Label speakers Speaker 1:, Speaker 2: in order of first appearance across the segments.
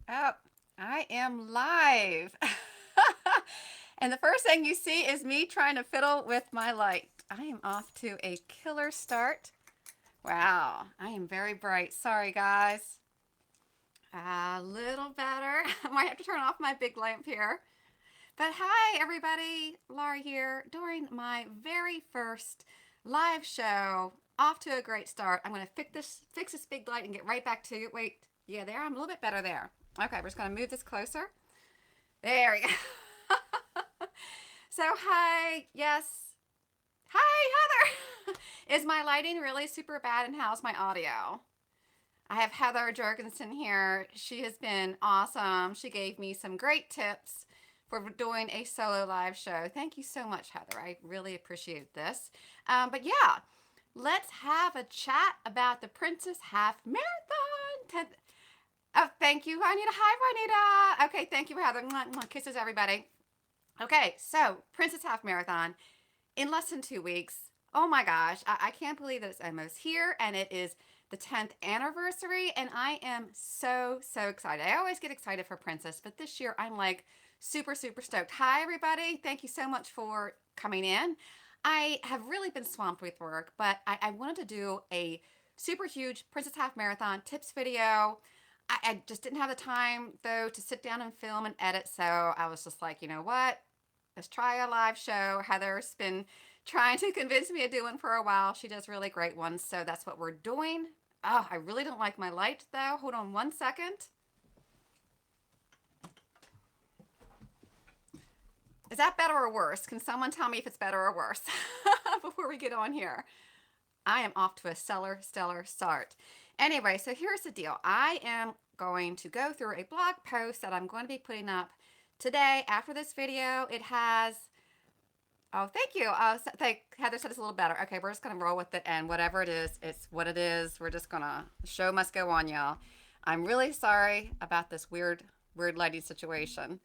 Speaker 1: Oh, I am live. And the first thing you see is me trying to fiddle with my light. I am off to a killer start. Wow, I am very bright. Sorry, guys. A little better. I might have to turn off my big lamp here. But hi, everybody. Laura here. During my very first live show, off to a great start. I'm going to fix this big light and get right back to you. Wait, yeah, there. I'm a little bit better there. Okay, we're just going to move this closer. There we go. So, hi. Yes. Hi, Heather. Is my lighting really super bad and how's my audio? I have Heather Jergensen here. She has been awesome. She gave me some great tips for doing a solo live show. Thank you so much, Heather. I really appreciate this. But yeah, let's have a chat about the Princess Half Marathon. Oh, thank you, Juanita. Hi, Juanita. Okay, thank you, Heather. Mwah, mwah. Kisses, everybody. Okay, so Princess Half Marathon in less than 2 weeks. Oh my gosh, I can't believe that it's almost here and it is the 10th anniversary and I am so excited. I always get excited for Princess, but this year I'm like super stoked. Hi everybody, thank you so much for coming in. I have really been swamped with work, but I wanted to do a super huge Princess Half Marathon tips video. I just didn't have the time though to sit down and film and edit, so I was just like, you know what? Let's try a live show. Heather's been trying to convince me to do one for a while. She does really great ones, so that's what we're doing. Oh, I really don't like my light though. Hold on 1 second. Is that better or worse? Can someone tell me if it's better or worse before we get on here? I am off to a stellar start. Anyway, so here's the deal. I am going to go through a blog post that I'm going to be putting up today after this video. It has Oh, thank you. Thank Heather said it's a little better. Okay, we're just gonna roll with it, and whatever it is, it's what it is. We're just gonna the show must go on, y'all. I'm really sorry about this weird lighting situation.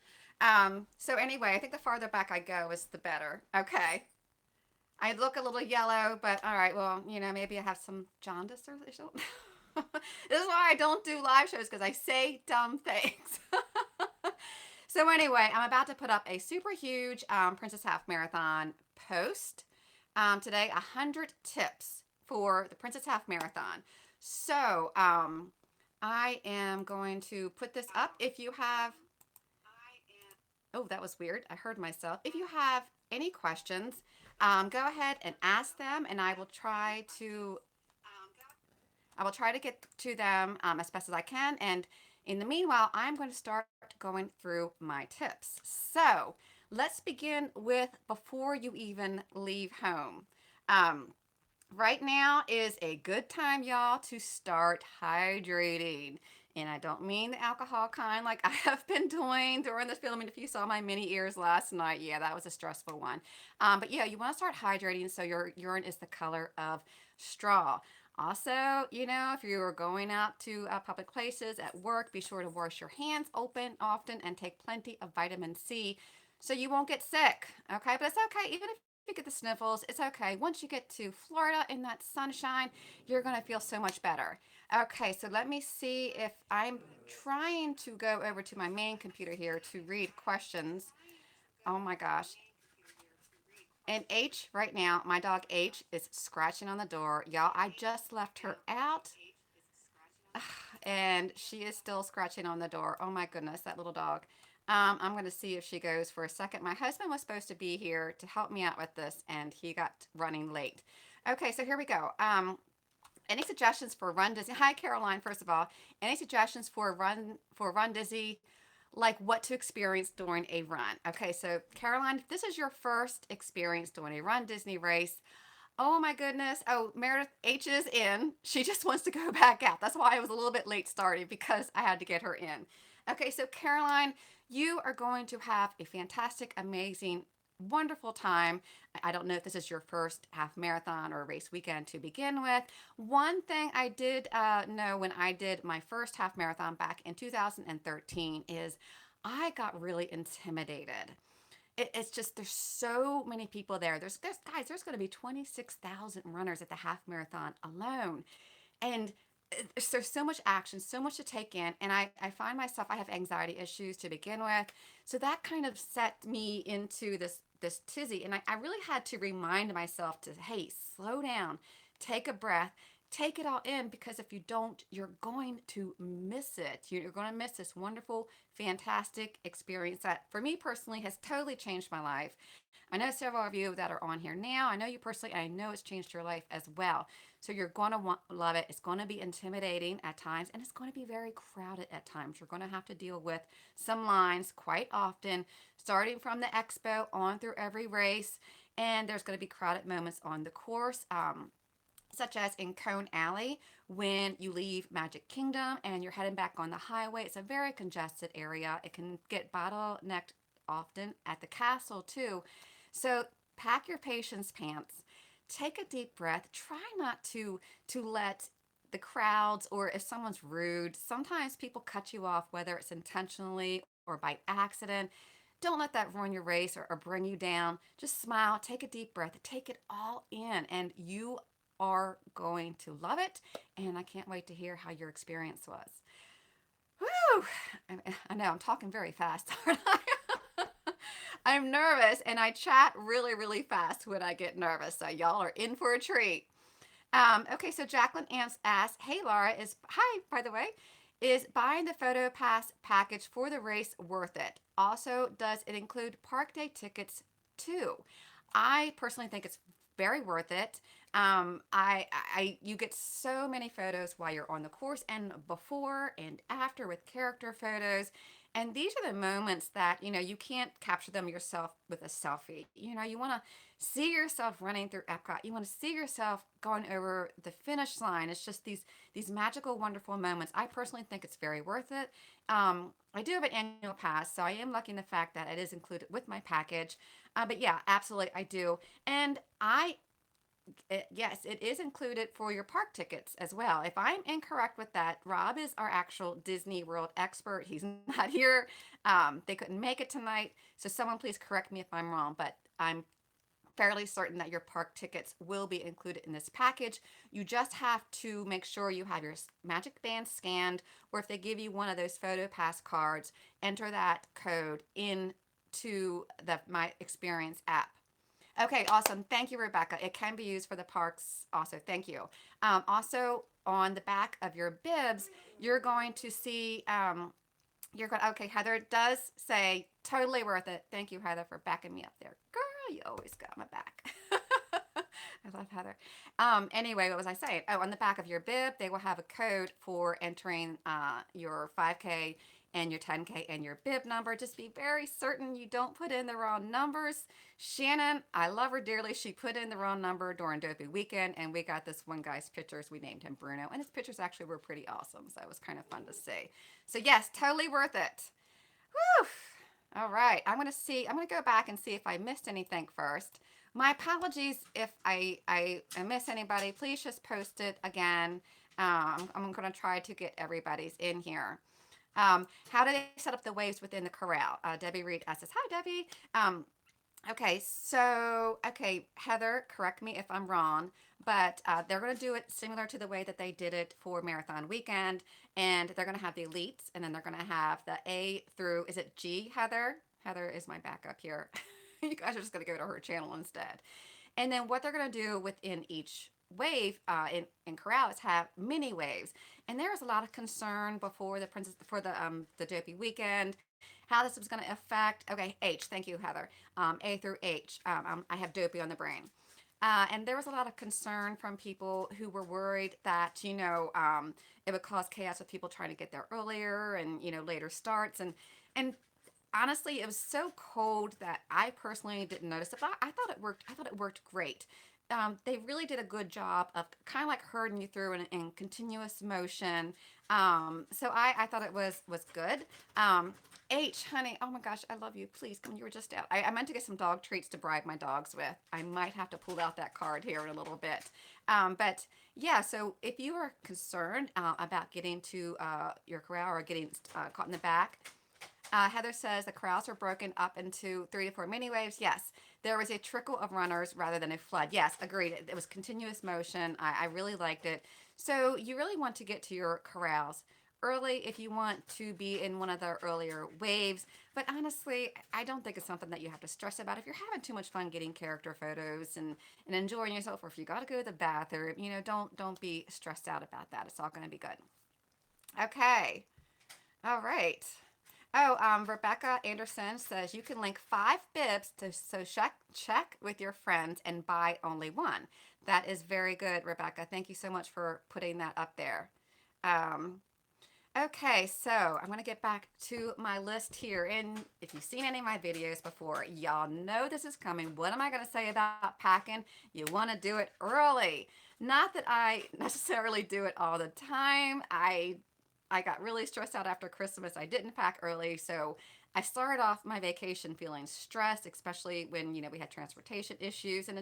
Speaker 1: So anyway, I think the farther back I go is the better. Okay, I look a little yellow, but all right. Well, maybe I have some jaundice or something. This is why I don't do live shows because I say dumb things. So anyway, I'm about to put up a super huge Princess Half Marathon post today. 100 tips for the Princess Half Marathon. So I am going to put this up. If you have, oh, that was weird. I heard myself. If you have any questions, go ahead and ask them, and I will try to get to them as best as I can. And in the meanwhile, I'm going to start going through my tips. So let's begin with before you even leave home. Um, right now is a good time, y'all, to start hydrating. And I don't mean the alcohol kind like I have been doing during this filming. If you saw my Minnie Ears last night, yeah, that was a stressful one. But yeah, you want to start hydrating so your urine is the color of straw. Also, if you are going out to public places at work, be sure to wash your hands open often and take plenty of vitamin C so you won't get sick. Okay, but it's okay. Even if you get the sniffles, it's okay. Once you get to Florida in that sunshine, you're going to feel so much better. Okay, so let me see if I'm trying to go over to my main computer here to read questions. Oh my gosh. And H right now, my dog H is scratching on the door. Y'all, I just left her out and she is still scratching on the door. Oh my goodness, that little dog. I'm going to see if she goes for a second. My husband was supposed to be here to help me out with this, and he got running late. Okay, so here we go. Any suggestions for Run Disney? Hi, Caroline. First of all, any suggestions for Run Disney, like what to experience during a run? Okay, so Caroline, if this is your first experience doing a Run Disney race, oh my goodness. Oh, Meredith H is in. She just wants to go back out. That's why I was a little bit late starting because I had to get her in. Okay, so Caroline, you are going to have a fantastic, amazing, wonderful time. I don't know if this is your first half marathon or race weekend to begin with. One thing I did know when I did my first half marathon back in 2013 is I got really intimidated. It's just there's so many people there. There's guys. There's going to be 26,000 runners at the half marathon alone, and there's so much action, so much to take in, and I find myself, I have anxiety issues to begin with, so that kind of set me into this tizzy, and I really had to remind myself to, hey, slow down, take a breath, take it all in, because if you don't, you're going to miss it. You're going to miss this wonderful, fantastic experience that, for me personally, has totally changed my life. I know several of you that are on here now. I know you personally, and I know it's changed your life as well. So you're going to love it. It's going to be intimidating at times, and it's going to be very crowded at times. You're going to have to deal with some lines quite often, starting from the expo on through every race. And there's going to be crowded moments on the course. Such as in Cone Alley, when you leave Magic Kingdom and you're heading back on the highway. It's a very congested area. It can get bottlenecked often at the castle too. So pack your patience pants. Take a deep breath. Try not to let the crowds, or if someone's rude, sometimes people cut you off, whether it's intentionally or by accident. Don't let that ruin your race, or bring you down. Just smile, take a deep breath, take it all in, and you are going to love it. And I can't wait to hear how your experience was. Whew! I know I'm talking very fast, aren't I? I'm nervous, and I chat really, really fast when I get nervous. So y'all are in for a treat. Okay, so Jacqueline asks, "Hey Laura, is hi by the way, is buying the photo pass package for the race worth it? Also, does it include park day tickets too?" I personally think it's very worth it. You get so many photos while you're on the course, and before and after, with character photos. And these are the moments that, you can't capture them yourself with a selfie. You want to see yourself running through Epcot. You want to see yourself going over the finish line. It's just these magical, wonderful moments. I personally think it's very worth it. I do have an annual pass, so I am lucky in the fact that it is included with my package. But yeah, absolutely, I do. And yes, it is included for your park tickets as well. If I'm incorrect with that, Rob is our actual Disney World expert. He's not here. They couldn't make it tonight, so someone please correct me if I'm wrong, but I'm fairly certain that your park tickets will be included in this package. You just have to make sure you have your Magic Band scanned, or if they give you one of those photo pass cards, enter that code into the My Experience app. Okay, awesome. Thank you, Rebecca. It can be used for the parks also. Thank you. Also, on the back of your bibs, you're going to see, okay, Heather does say totally worth it. Thank you, Heather, for backing me up there. Girl, you always got my back. I love Heather. Anyway, what was I saying? Oh, on the back of your bib, they will have a code for entering your 5K and your 10K and your bib number. Just be very certain you don't put in the wrong numbers. Shannon, I love her dearly. She put in the wrong number during Dopey weekend, and we got this one guy's pictures. We named him Bruno, and his pictures actually were pretty awesome, so it was kind of fun to see. So yes, totally worth it. Whew. All right, I'm gonna go back and see if I missed anything first. My apologies if I miss anybody. Please just post it again. I'm gonna try to get everybody's in here. How do they set up the waves within the corral? Debbie Reed asks, "Hi Debbie." Okay, Heather, correct me if I'm wrong, but they're going to do it similar to the way that they did it for Marathon Weekend, and they're going to have the elites, and then they're going to have the A through, is it G, Heather? Heather is my backup here. You guys are just going to go to her channel instead. And then what they're going to do within each wave in Corral is have mini waves. And there was a lot of concern before the Dopey weekend, how this was going to affect. Okay, H. Thank you, Heather. A through H. I have Dopey on the brain. And there was a lot of concern from people who were worried that, it would cause chaos with people trying to get there earlier and, later starts. And honestly, it was so cold that I personally didn't notice it, but I thought it worked. I thought it worked great. They really did a good job of kind of like herding you through in continuous motion. So I thought it was good. H, honey, oh my gosh, I love you. Please come. You were just out. I meant to get some dog treats to bribe my dogs with. I might have to pull out that card here in a little bit. But yeah, so if you are concerned about getting to your corral or getting caught in the back, Heather says the corrals are broken up into 3 to 4 mini waves. Yes, There was a trickle of runners rather than a flood. Yes, agreed. It was continuous motion. I really liked it. So you really want to get to your corrals early if you want to be in one of the earlier waves. But honestly, I don't think it's something that you have to stress about. If you're having too much fun getting character photos and enjoying yourself, or if you got to go to the bathroom, don't be stressed out about that. It's all going to be good. Okay. All right. Oh, Rebecca Anderson says you can link 5 bibs to so check with your friends and buy only one. That is very good, Rebecca. Thank you so much for putting that up there. Um, okay, so I'm going to get back to my list here. And if you've seen any of my videos before, y'all know this is coming. What am I going to say about packing? You want to do it early. Not that I necessarily do it all the time. I got really stressed out after Christmas. I didn't pack early, so I started off my vacation feeling stressed, especially when, we had transportation issues, and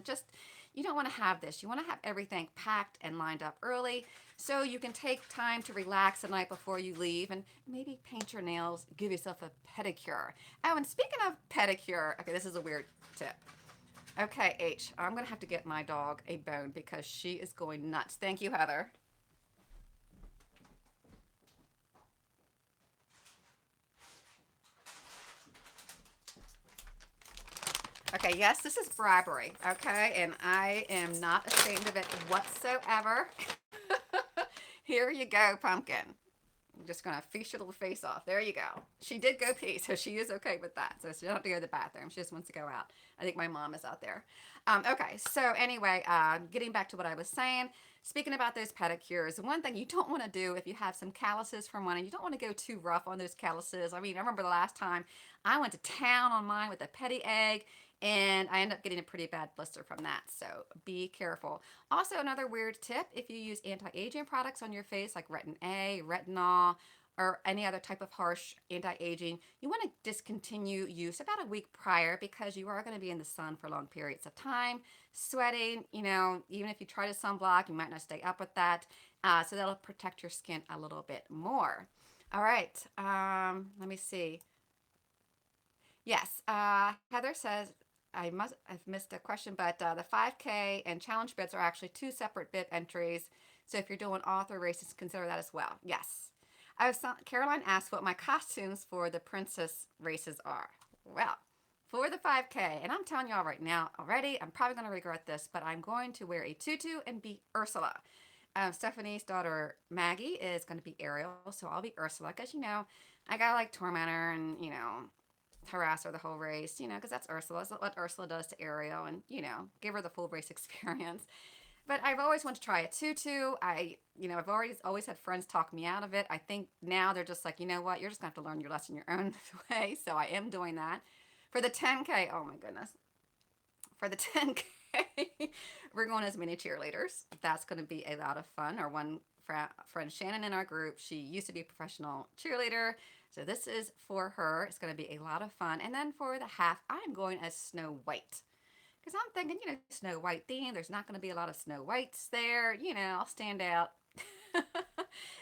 Speaker 1: you don't want to have this. You want to have everything packed and lined up early so you can take time to relax the night before you leave and maybe paint your nails, give yourself a pedicure. Oh, and speaking of pedicure, okay, this is a weird tip. Okay, H, I'm going to have to get my dog a bone because she is going nuts. Thank you, Heather. Okay, yes, this is bribery, okay? And I am not ashamed of it whatsoever. Here you go, pumpkin. I'm just gonna feast your little face off. There you go. She did go pee, so she is okay with that. So she don't have to go to the bathroom. She just wants to go out. I think my mom is out there. Okay, so anyway, getting back to what I was saying. Speaking about those pedicures, one thing you don't want to do if you have some calluses from one, and you don't want to go too rough on those calluses. I mean, I remember the last time I went to town on mine with a petty egg, and I ended up getting a pretty bad blister from that. So be careful. Also, another weird tip, if you use anti-aging products on your face like Retin A, retinol, or any other type of harsh anti-aging, you want to discontinue use about a week prior because you are going to be in the sun for long periods of time, sweating, even if you try to sunblock, you might not stay up with that. So that'll protect your skin a little bit more. All right, let me see. Yes, Heather says I've missed a question, but the 5K and challenge bits are actually 2 separate bit entries. So if you're doing all 3 races, consider that as well. Yes. Caroline asked what my costumes for the princess races are. Well, for the 5K, and I'm telling y'all right now already, I'm probably going to regret this, but I'm going to wear a tutu and be Ursula. Stephanie's daughter Maggie is going to be Ariel, so I'll be Ursula because I gotta like torment her and harass her the whole race, because that's Ursula. That's what Ursula does to Ariel, and give her the full race experience. But I've always wanted to try a tutu. I've always had friends talk me out of it. I think now they're just like, you know what, you're just gonna have to learn your lesson your own way. So I am doing that. For the 10K, oh my goodness. For the 10K, we're going as mini cheerleaders. That's going to be a lot of fun. Our one friend Shannon in our group, she used to be a professional cheerleader. So this is for her. It's going to be a lot of fun. And then for the half, I'm going as Snow White. Because I'm thinking, Snow White theme. There's not going to be a lot of Snow Whites there. I'll stand out.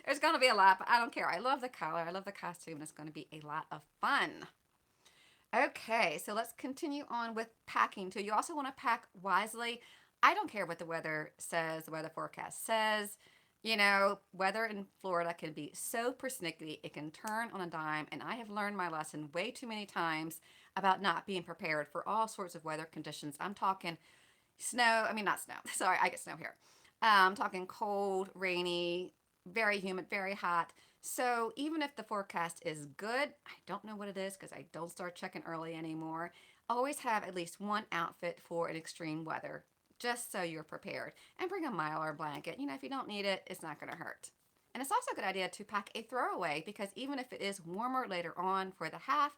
Speaker 1: There's going to be a lot, but I don't care. I love the color. I love the costume. And it's going to be a lot of fun. Okay, so let's continue on with packing too. You also want to pack wisely. I don't care what the weather says, the weather forecast says. Weather in Florida can be so persnickety, it can turn on a dime, and I have learned my lesson way too many times about not being prepared for all sorts of weather conditions. I'm talking snow, I mean, not snow, sorry, I get snow here. I'm talking cold, rainy, very humid, very hot. So even if the forecast is good, I don't know what it is because I don't start checking early anymore. Always have at least one outfit for an extreme weather, just so you're prepared. And bring a Mylar blanket. If you don't need it, it's not going to hurt. And it's also a good idea to pack a throwaway because even if it is warmer later on for the half,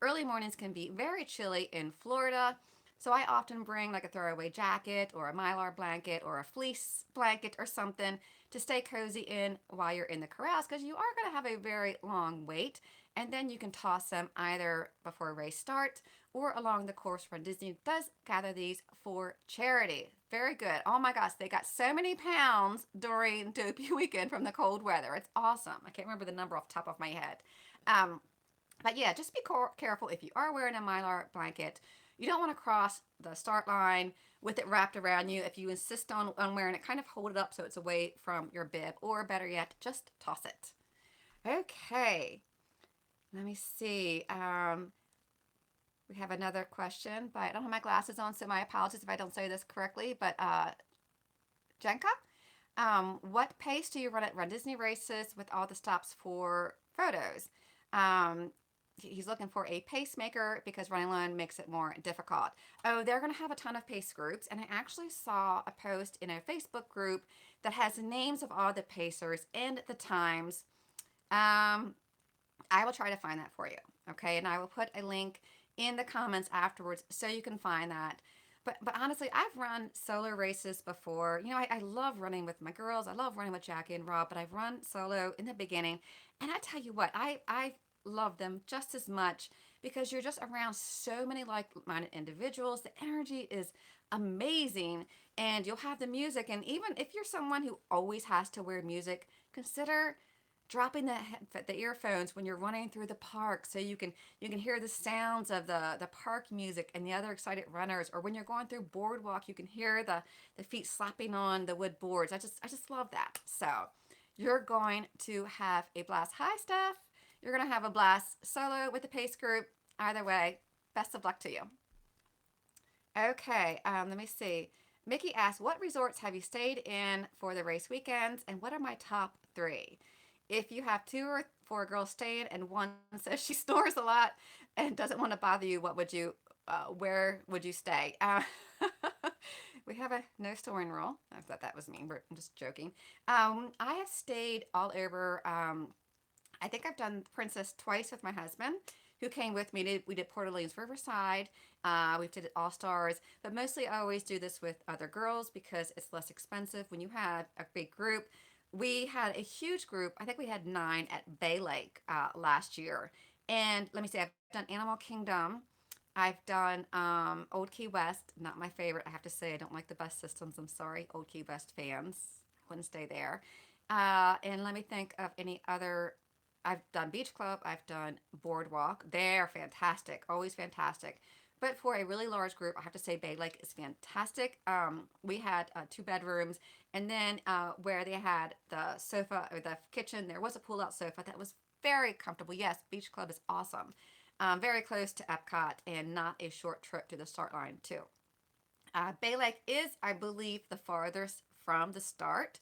Speaker 1: early mornings can be very chilly in Florida. So I often bring like a throwaway jacket or a Mylar blanket or a fleece blanket or something to stay cozy in while you're in the corrals because you are going to have a very long wait. And then you can toss them either before a race starts or along the course. Run Disney does gather these for charity. Very good. Oh my gosh, they got so many pounds during Dopey weekend from the cold weather. It's awesome. I can't remember the number off the top of my head. But yeah, just be careful if you are wearing a Mylar blanket. You don't want to cross the start line with it wrapped around you. If you insist on wearing it, kind of hold it up so it's away from your bib, or better yet, just toss it. Okay, let me see. We have another question, but I don't have my glasses on, so my apologies if I don't say this correctly. But Jenka, what pace do you run at Run Disney races with all the stops for photos? Um, he's looking for a pacemaker because running alone makes it more difficult. Oh, they're going to have a ton of pace groups, and I actually saw a post in a Facebook group that has the names of all the pacers and the times. Um, I will try to find that for you, okay? And I will put a link in the comments afterwards so you can find that. But honestly, I've run solo races before. You know, I love running with my girls. I love running with Jackie and Rob, but I've run solo in the beginning. And I tell you what, I love them just as much because you're just around so many like-minded individuals. The energy is amazing, and you'll have the music. And even if you're someone who always has to wear music, consider dropping the earphones when you're running through the park so you can hear the sounds of the park music and the other excited runners, or when you're going through boardwalk you can hear the feet slapping on the wood boards. I just love that. So you're going to have a blast. Hi Steph, you're going to have a blast solo with the pace group. Either way, best of luck to you. Okay, let me see. Mickey asked, what resorts have you stayed in for the race weekends, and what are my top three? If you have two or four girls staying and one says she snores a lot and doesn't want to bother you, where would you stay? We have a no snoring rule. I thought that was mean, but I'm just joking. I have stayed all over. I think I've done Princess twice with my husband, who came with me. We did Port Orleans Riverside. We did All Stars, but mostly I always do this with other girls because it's less expensive when you have a big group. We had a huge group. I think we had 9 at Bay Lake last year. And let me see, I've done Animal Kingdom. I've done Old Key West. Not my favorite, I have to say. I don't like the bus systems. I'm sorry, Old Key West fans. Wouldn't stay there. And let me think of any other. I've done Beach Club. I've done Boardwalk. They're fantastic. Always fantastic. But for a really large group, I have to say Bay Lake is fantastic. We had 2 bedrooms, and then where they had the sofa or the kitchen, there was a pull-out sofa that was very comfortable. Yes, Beach Club is awesome. Very close to Epcot and not a short trip to the start line too. Bay Lake is, I believe, the farthest from the start.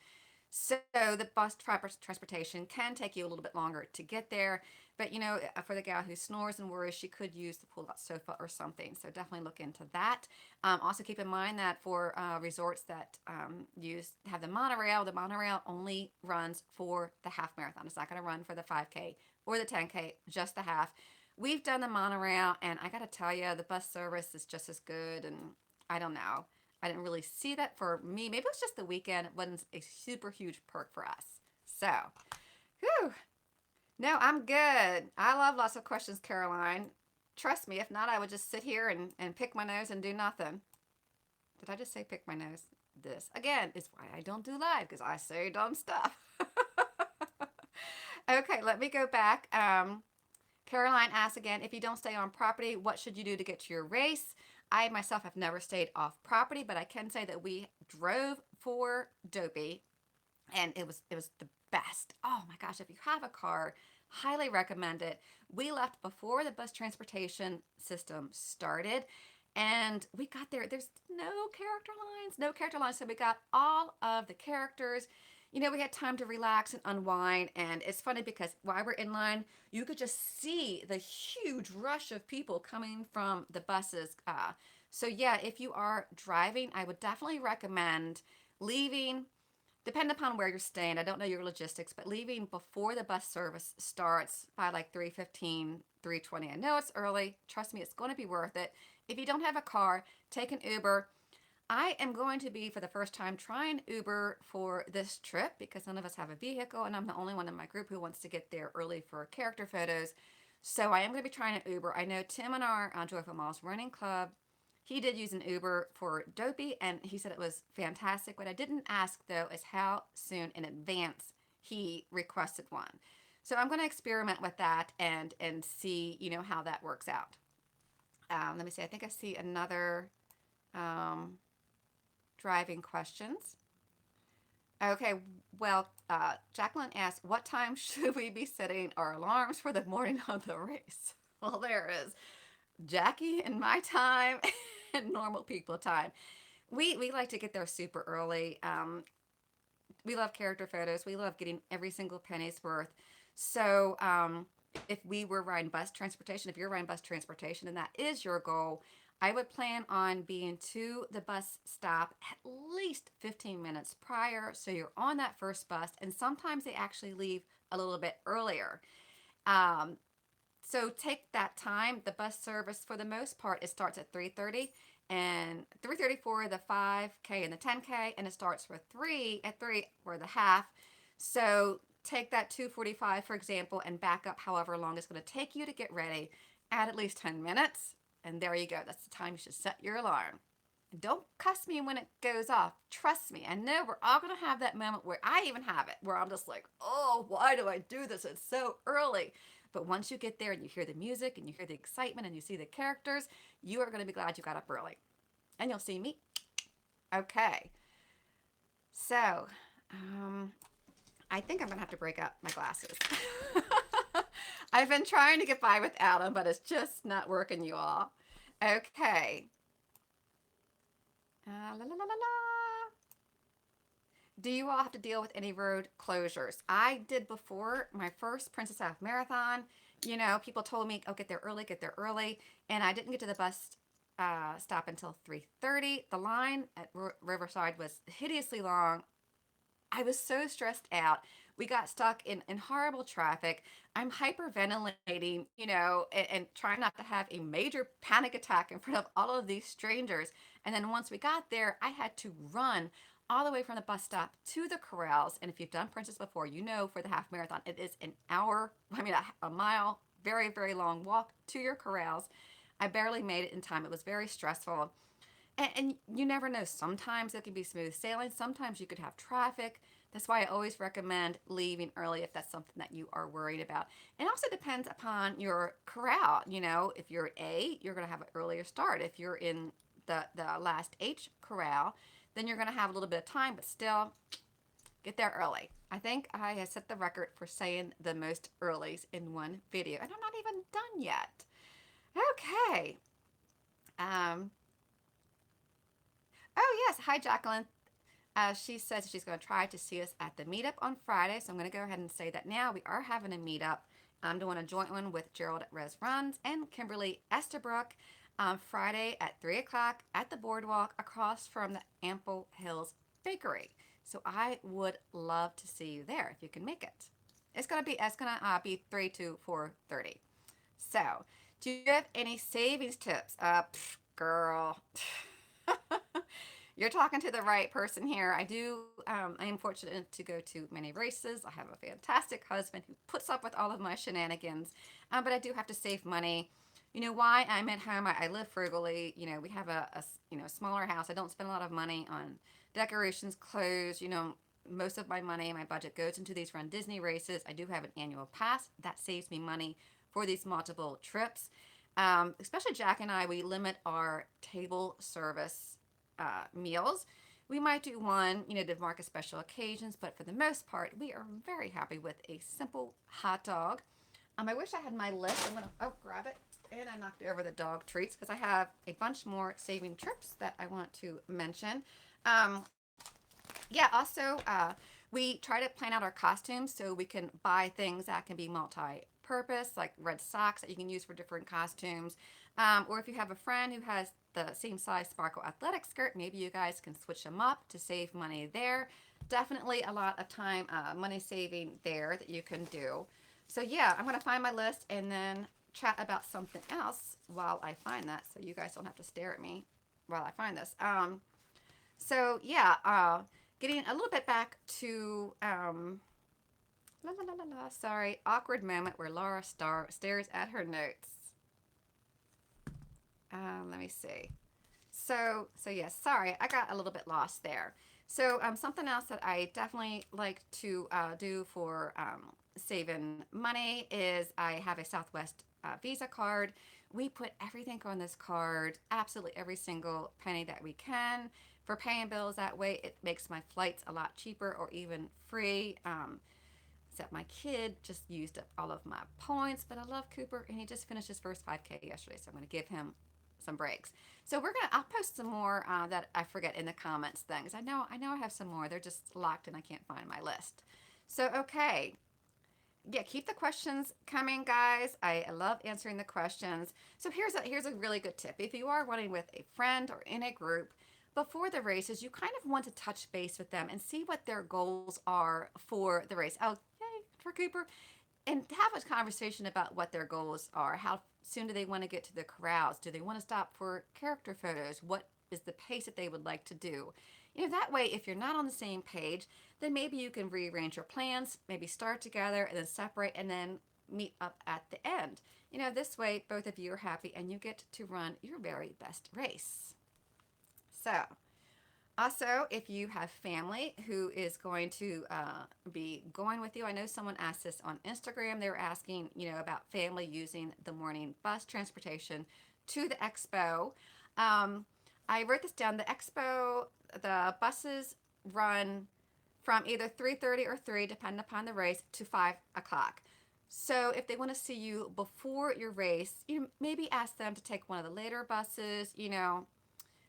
Speaker 1: So the bus transportation can take you a little bit longer to get there. But you know, for the gal who snores and worries, she could use the pull-out sofa or something. So definitely look into that. Also keep in mind that for resorts that have the monorail only runs for the half marathon. It's not going to run for the 5K or the 10K, just the half. We've done the monorail, and I got to tell you, the bus service is just as good. And I don't know. I didn't really see that for me. Maybe it was just the weekend. It wasn't a super huge perk for us. So, whew. No, I'm good. I love lots of questions, Caroline. Trust me, if not, I would just sit here and pick my nose and do nothing. Did I just say pick my nose? This, again, is why I don't do live, because I say dumb stuff. Okay, let me go back. Caroline asks again, if you don't stay on property, what should you do to get to your race? I myself have never stayed off property, but I can say that we drove for Dopey, and it was the best. Oh my gosh, if you have a car, highly recommend it. We left before the bus transportation system started, and we got there. There's no character lines. So we got all of the characters. You know, we had time to relax and unwind. And it's funny because while we're in line, you could just see the huge rush of people coming from the buses. So yeah, if you are driving, I would definitely recommend leaving, depending upon where you're staying. I don't know your logistics, but leaving before the bus service starts by like 3:15, 3:20. I know it's early. Trust me, it's going to be worth it. If you don't have a car, take an Uber. I am going to be, for the first time, trying Uber for this trip because none of us have a vehicle, and I'm the only one in my group who wants to get there early for character photos. So I am going to be trying an Uber. I know Tim in our Joyful Miles Running Club, he did use an Uber for Dopey, and he said it was fantastic. What I didn't ask, though, is how soon in advance he requested one. So I'm going to experiment with that and see, how that works out. Let me see. I think I see another um, driving questions. Okay, well, Jacqueline asked, what time should we be setting our alarms for the morning of the race? Well, there is Jackie and my time and normal people time. We like to get there super early. We love character photos. We love getting every single penny's worth. So if we were riding bus transportation, if you're riding bus transportation and that is your goal, I would plan on being to the bus stop at least 15 minutes prior. So you're on that first bus, and sometimes they actually leave a little bit earlier. Um, so take that time. The bus service, for the most part, it starts at 3:30, and 3:30 for the 5K and the 10K, and it starts for 3 at 3 for the half. So take that 2:45, for example, and back up however long it's going to take you to get ready. Add at least 10 minutes, and there you go. That's the time you should set your alarm. And don't cuss me when it goes off. Trust me. I know we're all going to have that moment where I even have it, where I'm just like, oh, why do I do this? It's so early. But once you get there and you hear the music and you hear the excitement and you see the characters, you are going to be glad you got up early. And you'll see me. Okay. So, um, I think I'm going to have to break out my glasses. I've been trying to get by without them, but it's just not working, you all. Okay. La, la, la, la, la. Do you all have to deal with any road closures? I did before my first Princess Half Marathon. You know, people told me, oh, get there early. And I didn't get to the bus stop until 3:30. The line at Riverside was hideously long. I was so stressed out. We got stuck in horrible traffic. I'm hyperventilating, you know, and trying not to have a major panic attack in front of all of these strangers. And then once we got there, I had to run all the way from the bus stop to the corrals. And if you've done Princess before, you know for the half marathon, it is an hour, I mean, a mile, very, very long walk to your corrals. I barely made it in time. It was very stressful. And you never know. Sometimes it can be smooth sailing. Sometimes you could have traffic. That's why I always recommend leaving early if that's something that you are worried about. It also depends upon your corral. You know, if you're A, you're going to have an earlier start. If you're in the last H corral, then you're going to have a little bit of time, but still get there early. I think I have set the record for saying the most earlies in one video, and I'm not even done yet. Okay. Um, oh, yes. Hi, Jacqueline. She says she's going to try to see us at the meetup on Friday. So I'm going to go ahead and say that now. We are having a meetup. I'm doing a joint one with Gerald at Res Runs and Kimberly Estabrook on Friday at 3 o'clock at the boardwalk across from the Ample Hills Bakery. So I would love to see you there if you can make it. It's gonna be 3 to 4:30. So, do you have any savings tips? Girl. You're talking to the right person here. I am fortunate to go to many races. I have a fantastic husband who puts up with all of my shenanigans, but I do have to save money. You know why? I'm at home. I live frugally. You know, we have a smaller house. I don't spend a lot of money on decorations, clothes. You know, most of my money, my budget goes into these Run Disney races. I do have an annual pass that saves me money for these multiple trips. Especially Jack and I, we limit our table service meals. We might do one, you know, to mark a special occasions, but for the most part, we are very happy with a simple hot dog. I wish I had my list. I'm gonna grab it, and I knocked over the dog treats because I have a bunch more saving trips that I want to mention. Um, yeah, also, we try to plan out our costumes so we can buy things that can be multi-purpose, like red socks that you can use for different costumes. Or if you have a friend who has the same size sparkle athletic skirt, maybe you guys can switch them up to save money there. Definitely a lot of time, money saving there that you can do. So yeah, I'm going to find my list and then chat about something else while I find that so you guys don't have to stare at me while I find this. So yeah, getting a little bit back to la la la la la. Sorry, awkward moment where Laura stares at her notes. Let me see. So yes, sorry, I got a little bit lost there. So something else that I definitely like to do for saving money is I have a Southwest Visa card. We put everything on this card, absolutely every single penny that we can for paying bills that way. It makes my flights a lot cheaper or even free. Except my kid just used up all of my points, but I love Cooper and he just finished his first 5K yesterday, so I'm going to give him some breaks. So I'll post some more that I forget in the comments things. I know I have some more. They're just locked and I can't find my list. So, okay. Yeah, keep the questions coming, guys. I love answering the questions. So here's a really good tip. If you are running with a friend or in a group, before the races, you kind of want to touch base with them and see what their goals are for the race. Oh, yay, for Cooper. And have a conversation about what their goals are. How soon do they want to get to the corrals? Do they want to stop for character photos? What is the pace that they would like to do? That way, if you're not on the same page, then maybe you can rearrange your plans, maybe start together and then separate and then meet up at the end. This way, both of you are happy and you get to run your very best race. So, also, if you have family who is going to be going with you, I know someone asked this on Instagram. They were asking, about family using the morning bus transportation to the expo. I wrote this down. The expo, the buses run from either 3:30 or 3, depending upon the race, to 5 o'clock. So if they want to see you before your race, maybe ask them to take one of the later buses,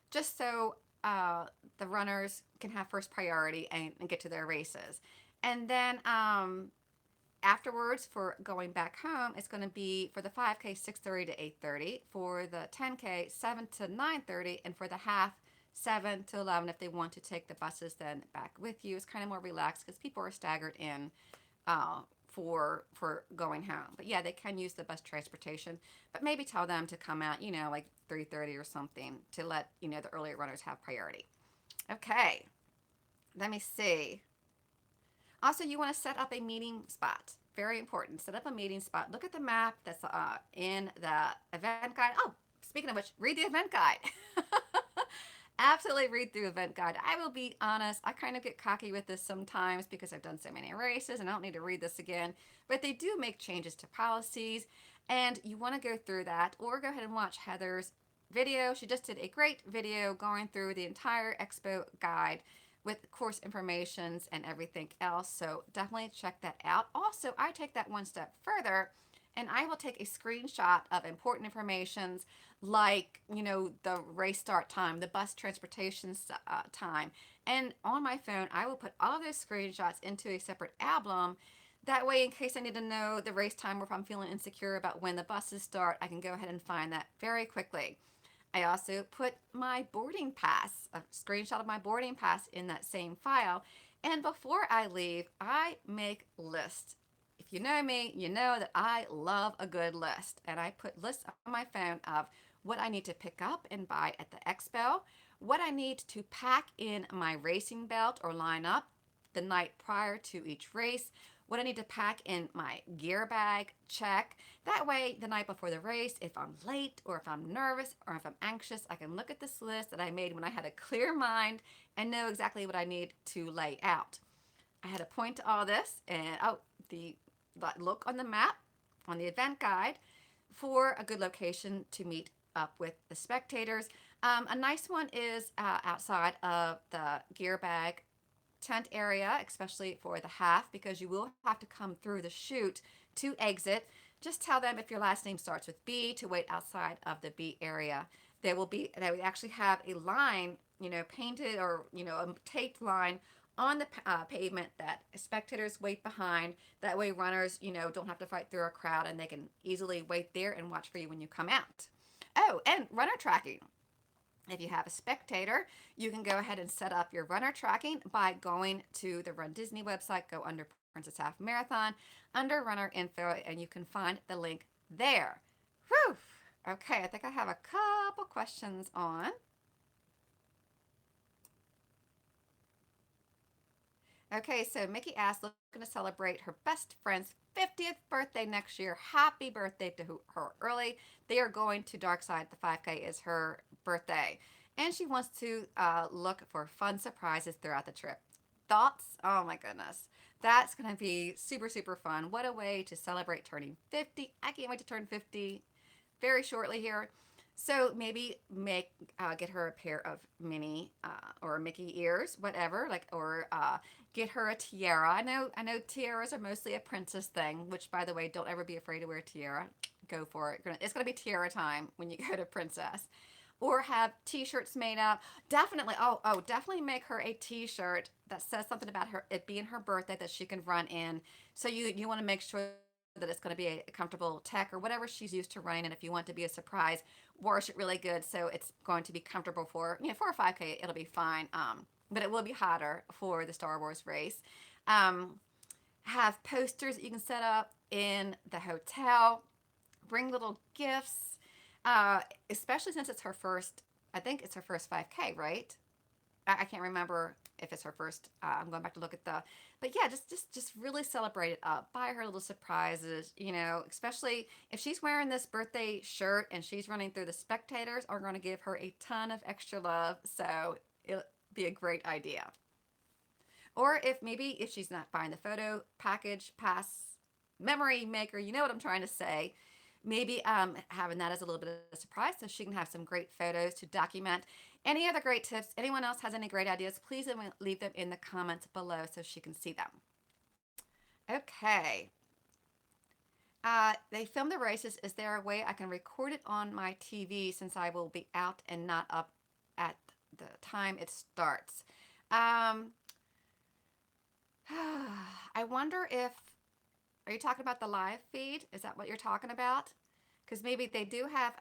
Speaker 1: just so the runners can have first priority and get to their races. And then afterwards, for going back home, it's going to be for the 5K 6:30 to 8:30, for the 10K 7 to 9:30, and for the half 7 to 11 if they want to take the buses then back with you. It's kind of more relaxed because people are staggered in for going home. But yeah, they can use the bus transportation, but maybe tell them to come out, like 3:30 or something to let the earlier runners have priority. Okay, let me see. Also, you want to set up a meeting spot. Very important. Set up a meeting spot. Look at the map that's in the event guide. Oh, speaking of which, read the event guide. Absolutely read through event guide. I will be honest, I kind of get cocky with this sometimes because I've done so many races and I don't need to read this again. But they do make changes to policies and you want to go through that or go ahead and watch Heather's video. She just did a great video going through the entire expo guide with course informations and everything else. So definitely check that out. Also, I take that one step further and I will take a screenshot of important informations like, the race start time, the bus transportation time. And on my phone, I will put all of those screenshots into a separate album. That way, in case I need to know the race time or if I'm feeling insecure about when the buses start, I can go ahead and find that very quickly. I also put my boarding pass, a screenshot of my boarding pass in that same file. And before I leave, I make lists. If you know me, you know that I love a good list. And I put lists on my phone of what I need to pick up and buy at the expo, what I need to pack in my racing belt or line up the night prior to each race, what I need to pack in my gear bag, check. That way, the night before the race, if I'm late or if I'm nervous or if I'm anxious, I can look at this list that I made when I had a clear mind and know exactly what I need to lay out. I had to point to all this and the look on the map on the event guide for a good location to meet up with the spectators. A nice one is outside of the gear bag tent area, especially for the half, because you will have to come through the chute to exit. Just tell them if your last name starts with B to wait outside of the B area. They would actually have a line, painted or, a taped line on the pavement that spectators wait behind. That way runners, don't have to fight through a crowd and they can easily wait there and watch for you when you come out. Oh, and runner tracking. If you have a spectator, you can go ahead and set up your runner tracking by going to the Run Disney website, go under Princess Half Marathon, under runner info, and you can find the link there. Whew! Okay, I think I have a couple questions on. Okay, so Mickey asked, looking to celebrate her best friend's 50th birthday next year. Happy birthday to her early. They are going to Darkside. The 5K is her birthday. And she wants to look for fun surprises throughout the trip. Thoughts? Oh my goodness. That's going to be super, super fun. What a way to celebrate turning 50. I can't wait to turn 50 very shortly here. So maybe get her a pair of Minnie or Mickey ears, whatever, like, or get her a tiara. I know tiaras are mostly a princess thing, which, by the way, don't ever be afraid to wear a tiara. Go for it. It's gonna be tiara time when you go to princess. Or have T-shirts made up. Definitely, definitely make her a T-shirt that says something about her it being her birthday that she can run in. So you want to make sure that it's going to be a comfortable tech or whatever she's used to running. And if you want to be a surprise, wash it really good so it's going to be comfortable for for a 5K. It'll be fine. But it will be hotter for the Star Wars race. Um, have posters that you can set up in the hotel. Bring little gifts, uh, especially since it's her first. I think it's her first 5K, right? I can't remember if it's her first. I'm going back to look at the, but yeah, just really celebrate it up. Buy her little surprises, especially if she's wearing this birthday shirt and she's running through. The spectators are going to give her a ton of extra love, so it'll be a great idea. Or if she's not buying the photo package pass memory maker, you know what I'm trying to say. Maybe having that as a little bit of a surprise so she can have some great photos to document. Any other great tips? Anyone else has any great ideas? Please leave them in the comments below so she can see them. Okay. They filmed the races. Is there a way I can record it on my TV since I will be out and not up at the time it starts? Um, I wonder if, are you talking about the live feed? Is that what you're talking about? Because maybe they do have,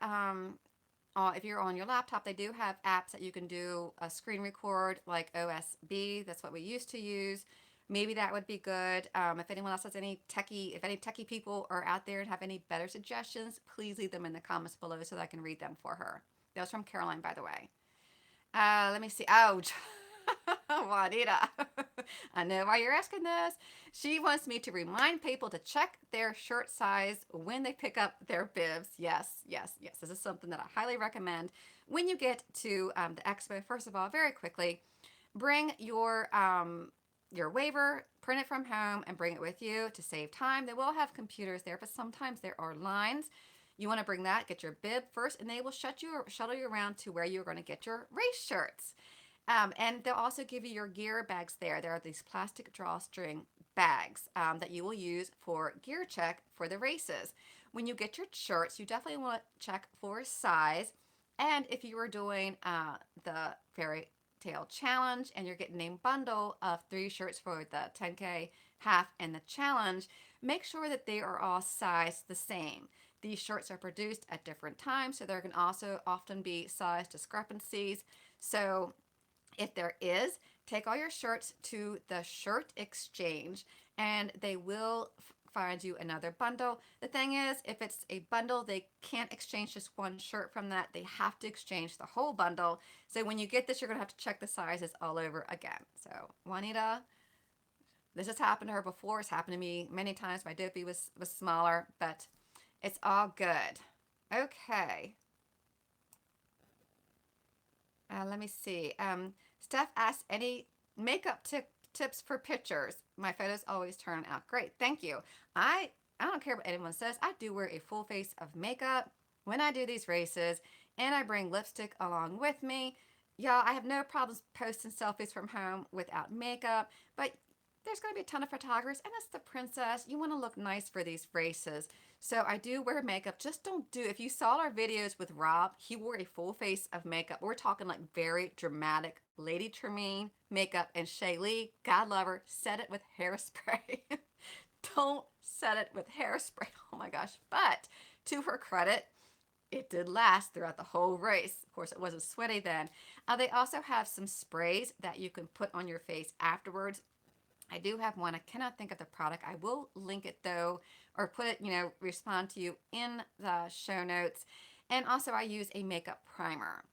Speaker 1: if you're on your laptop, they do have apps that you can do a screen record like OSB. That's what we used to use. Maybe that would be good. If anyone else has if any techie people are out there and have any better suggestions, please leave them in the comments below so that I can read them for her. That was from Caroline, by the way. Let me see. Oh, Juanita. I know why you're asking this. She wants me to remind people to check their shirt size when they pick up their bibs. Yes, yes, yes. This is something that I highly recommend when you get to the expo. First of all, very quickly, bring your waiver, print it from home, and bring it with you to save time. They will have computers there, but sometimes there are lines. You want to bring that, get your bib first, and they will shuttle you around to where you're going to get your race shirts. And they'll also give you your gear bags there. There are these plastic drawstring bags that you will use for gear check for the races. When you get your shirts, you definitely want to check for size. And if you are doing the fairy tale challenge and you're getting a bundle of 3 shirts for the 10K, half, and the challenge, make sure that they are all sized the same. These shirts are produced at different times, so there can also often be size discrepancies. So if there is, take all your shirts to the shirt exchange and they will find you another bundle. The thing is, if it's a bundle, they can't exchange just one shirt from that. They have to exchange the whole bundle. So when you get this, you're going to have to check the sizes all over again. So Juanita, this has happened to her before. It's happened to me many times. My dopey was smaller, but it's all good. Okay. Let me see. Steph asks any makeup tips for pictures. My photos always turn out great. Thank you. I don't care what anyone says. I do wear a full face of makeup when I do these races, and I bring lipstick along with me. Y'all, I have no problems posting selfies from home without makeup, but there's going to be a ton of photographers, and it's the princess. You want to look nice for these races. So I do wear makeup. Just don't do, if you saw our videos with Rob, he wore a full face of makeup. We're talking like very dramatic Lady Tremaine makeup, and Shaylee, God love her, set it with hairspray. Don't set it with hairspray. Oh my gosh. But to her credit, it did last throughout the whole race. Of course, it wasn't sweaty then. They also have some sprays that you can put on your face afterwards. I do have one. I cannot think of the product. I will link it though, or put it, respond to you in the show notes. And also I use a makeup primer.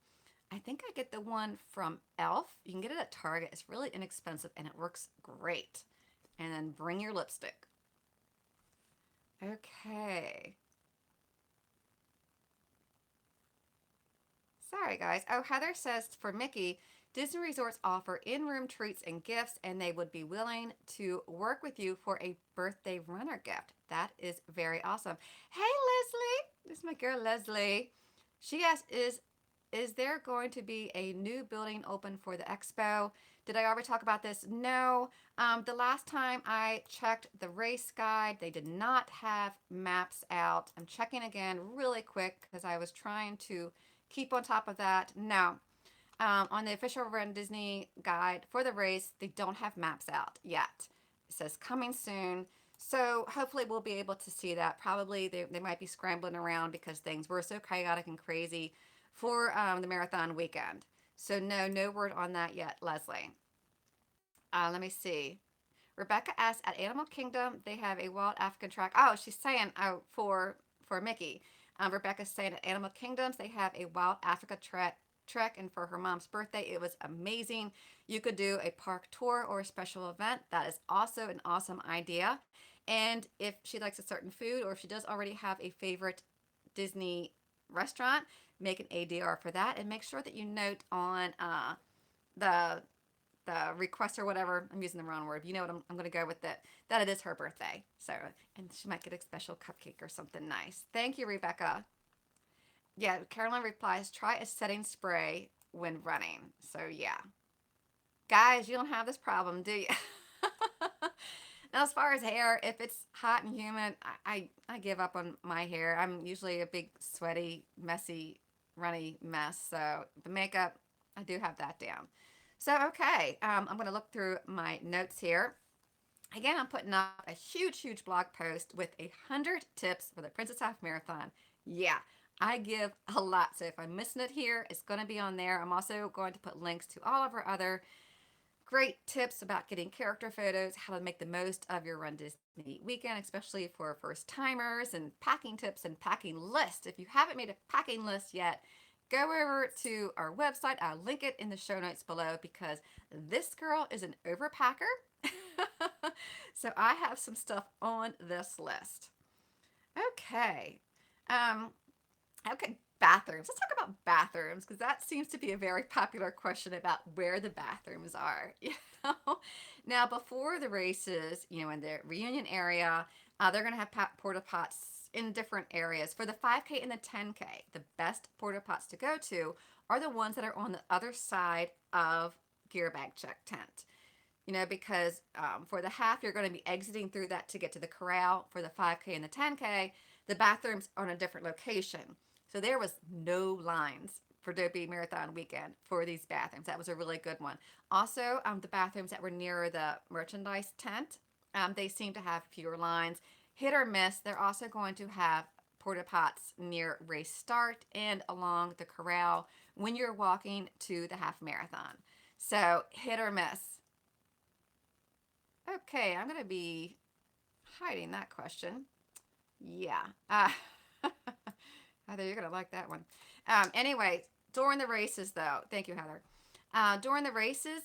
Speaker 1: I think I get the one from e.l.f. You can get it at Target. It's really inexpensive and it works great. And then bring your lipstick. Okay. Sorry guys. Oh, Heather says for Mickey, Disney resorts offer in-room treats and gifts, and they would be willing to work with you for a birthday runner gift. That is very awesome. Hey, Leslie. This is my girl, Leslie. She asked, is there going to be a new building open for the expo? Did I already talk about this? No. The last time I checked the race guide, they did not have maps out. I'm checking again really quick because I was trying to keep on top of that. No. On the official Run Disney guide for the race, they don't have maps out yet. It says coming soon. So hopefully we'll be able to see that. Probably they might be scrambling around because things were so chaotic and crazy for the marathon weekend. So no word on that yet, Leslie. Let me see. Rebecca asked at Animal Kingdom they have a wild African track. Oh, she's saying for Mickey. Rebecca's saying at Animal Kingdoms they have a wild Africa trek, and for her mom's birthday it was amazing. You could do a park tour or a special event. That is also an awesome idea. And if she likes a certain food or if she does already have a favorite Disney restaurant, make an ADR for that and make sure that you note on the the request or whatever. I'm using the wrong word. You know what I'm going to go with it. That it is her birthday. So, and she might get a special cupcake or something nice. Thank you, Rebecca. Yeah, Carolyn replies, try a setting spray when running. So, yeah. Guys, you don't have this problem, do you? Now, as far as hair, if it's hot and humid, I give up on my hair. I'm usually a big, sweaty, messy, runny mess. So, the makeup, I do have that down. So, okay, I'm going to look through my notes here. Again, I'm putting up a huge blog post with 100 tips for the Princess Half Marathon. Yeah, I give a lot. So if I'm missing it here, it's going to be on there. I'm also going to put links to all of our other great tips about getting character photos, how to make the most of your Run Disney weekend, especially for first timers, and packing tips and packing lists. If you haven't made a packing list yet, go over to our website. I'll link it in the show notes below because this girl is an overpacker. So I have some stuff on this list. Okay. Um, Okay, bathrooms. Let's talk about bathrooms because that seems to be a very popular question about where the bathrooms are. You know, now before the races, in the reunion area, they're going to have porta pots in different areas. For the 5K and the 10K, the best porta pots to go to are the ones that are on the other side of gear bag check tent. Because for the half, you're going to be exiting through that to get to the corral. For the 5K and the 10K, the bathrooms are in a different location. So there was no lines for Dopey Marathon weekend for these bathrooms. That was a really good one. Also, the bathrooms that were near the merchandise tent, they seem to have fewer lines. Hit or miss, they're also going to have porta pots near race start and along the corral when you're walking to the half marathon. So hit or miss. Okay, I'm going to be hiding that question. Yeah. Heather, you're going to like that one. Anyway, during the races, though, thank you, Heather. During the races,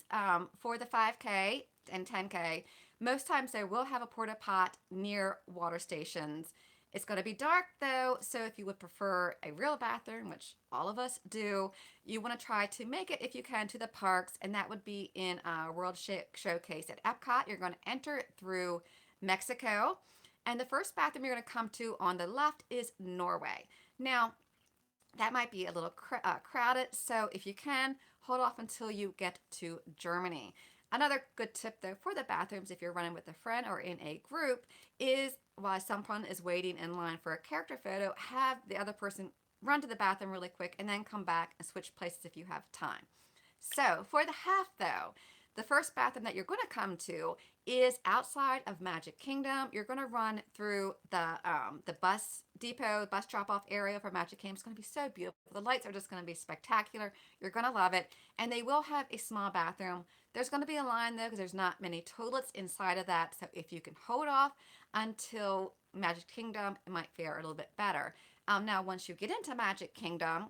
Speaker 1: for the 5K and 10K, most times they will have a porta pot near water stations. It's going to be dark, though, so if you would prefer a real bathroom, which all of us do, you want to try to make it, if you can, to the parks, and that would be in World Showcase at Epcot. You're going to enter through Mexico, and the first bathroom you're going to come to on the left is Norway. Now, that might be a little crowded, so if you can, hold off until you get to Germany. Another good tip, though, for the bathrooms, if you're running with a friend or in a group, is while someone is waiting in line for a character photo, have the other person run to the bathroom really quick and then come back and switch places if you have time. So for the half, though, the first bathroom that you're going to come to is outside of Magic Kingdom. You're going to run through the bus depot, bus drop-off area for Magic Kingdom. It's going to be so beautiful. The lights are just going to be spectacular. You're going to love it. And they will have a small bathroom. There's going to be a line, though, because there's not many toilets inside of that. So if you can hold off until Magic Kingdom, it might fare a little bit better. Now, once you get into Magic Kingdom,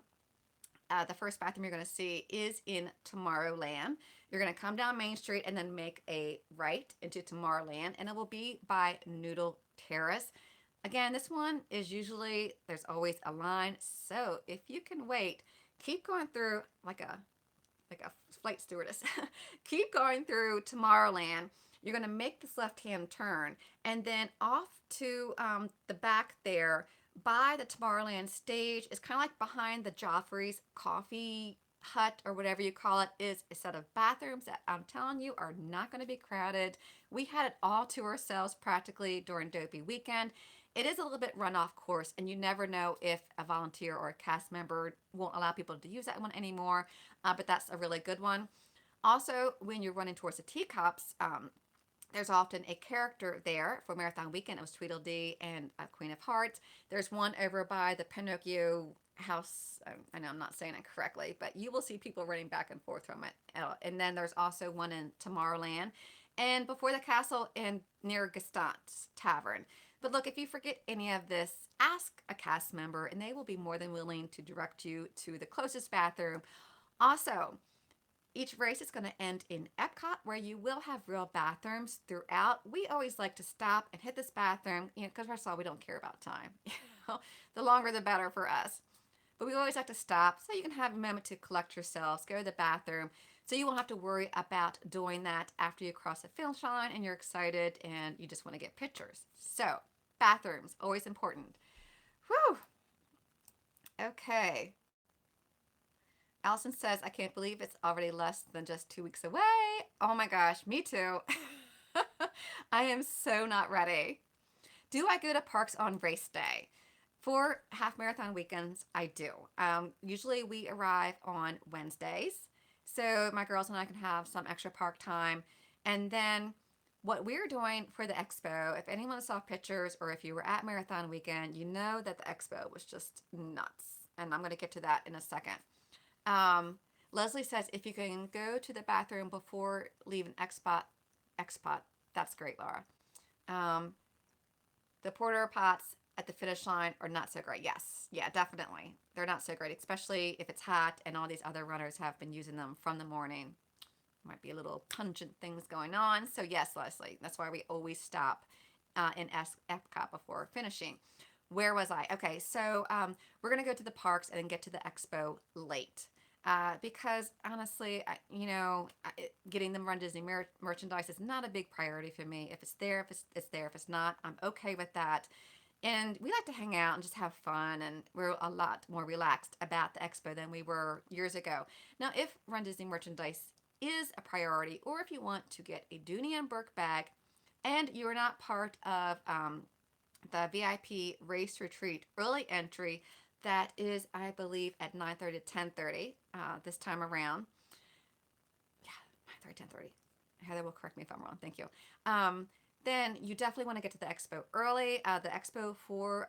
Speaker 1: the first bathroom you're going to see is in Tomorrowland. You're going to come down Main Street and then make a right into Tomorrowland, and it will be by Noodle Terrace. Again, this one is usually, there's always a line, so if you can wait, keep going through like like a flight stewardess. Keep going through Tomorrowland. You're going to make this left-hand turn, and then off to the back there by the Tomorrowland stage is kind of like behind the Joffrey's coffee hut or whatever you call it, is a set of bathrooms that I'm telling you are not going to be crowded. We had it all to ourselves practically during Dopey weekend. It is a little bit runoff course, and you never know if a volunteer or a cast member won't allow people to use that one anymore, but that's a really good one. Also, when you're running towards the teacups, there's often a character there for Marathon Weekend. It was Tweedledee and Queen of Hearts. There's one over by the Pinocchio house. I know I'm not saying it correctly, but you will see people running back and forth from it. And then there's also one in Tomorrowland and before the castle and near Gastant's Tavern. But look, if you forget any of this, ask a cast member and they will be more than willing to direct you to the closest bathroom. Also, each race is going to end in Epcot, where you will have real bathrooms throughout. We always like to stop and hit this bathroom, because first of all, we don't care about time. The longer the better for us. But we always like to stop so you can have a moment to collect yourselves, go to the bathroom, so you won't have to worry about doing that after you cross the finish line and you're excited and you just want to get pictures. So, bathrooms, always important. Whew. Okay. Allison says, I can't believe it's already less than just 2 weeks away. Oh my gosh, me too. I am so not ready. Do I go to parks on race day? For half marathon weekends, I do. Usually we arrive on Wednesdays, so my girls and I can have some extra park time. And then what we're doing for the expo, if anyone saw pictures or if you were at marathon weekend, you know that the expo was just nuts. And I'm going to get to that in a second. Leslie says, if you can go to the bathroom before leaving X-Pot, that's great, Laura. The porta pots at the finish line are not so great. Yes, yeah, definitely. They're not so great, especially if it's hot and all these other runners have been using them from the morning. Might be a little pungent things going on. So yes, Leslie, that's why we always stop in Epcot before finishing. Where was I? Okay, so we're going to go to the parks and then get to the expo late. Because honestly, getting them Run Disney merchandise is not a big priority for me. If it's there, it's there. If it's not, I'm okay with that. And we like to hang out and just have fun, and we're a lot more relaxed about the expo than we were years ago. Now, if Run Disney merchandise is a priority, or if you want to get a Dooney and Burke bag, and you're not part of the VIP race retreat early entry, that is, I believe, at 9:30 to 10:30 this time around. Yeah, 9:30, 10:30. Heather will correct me if I'm wrong. Thank you. Then you definitely want to get to the expo early. The expo for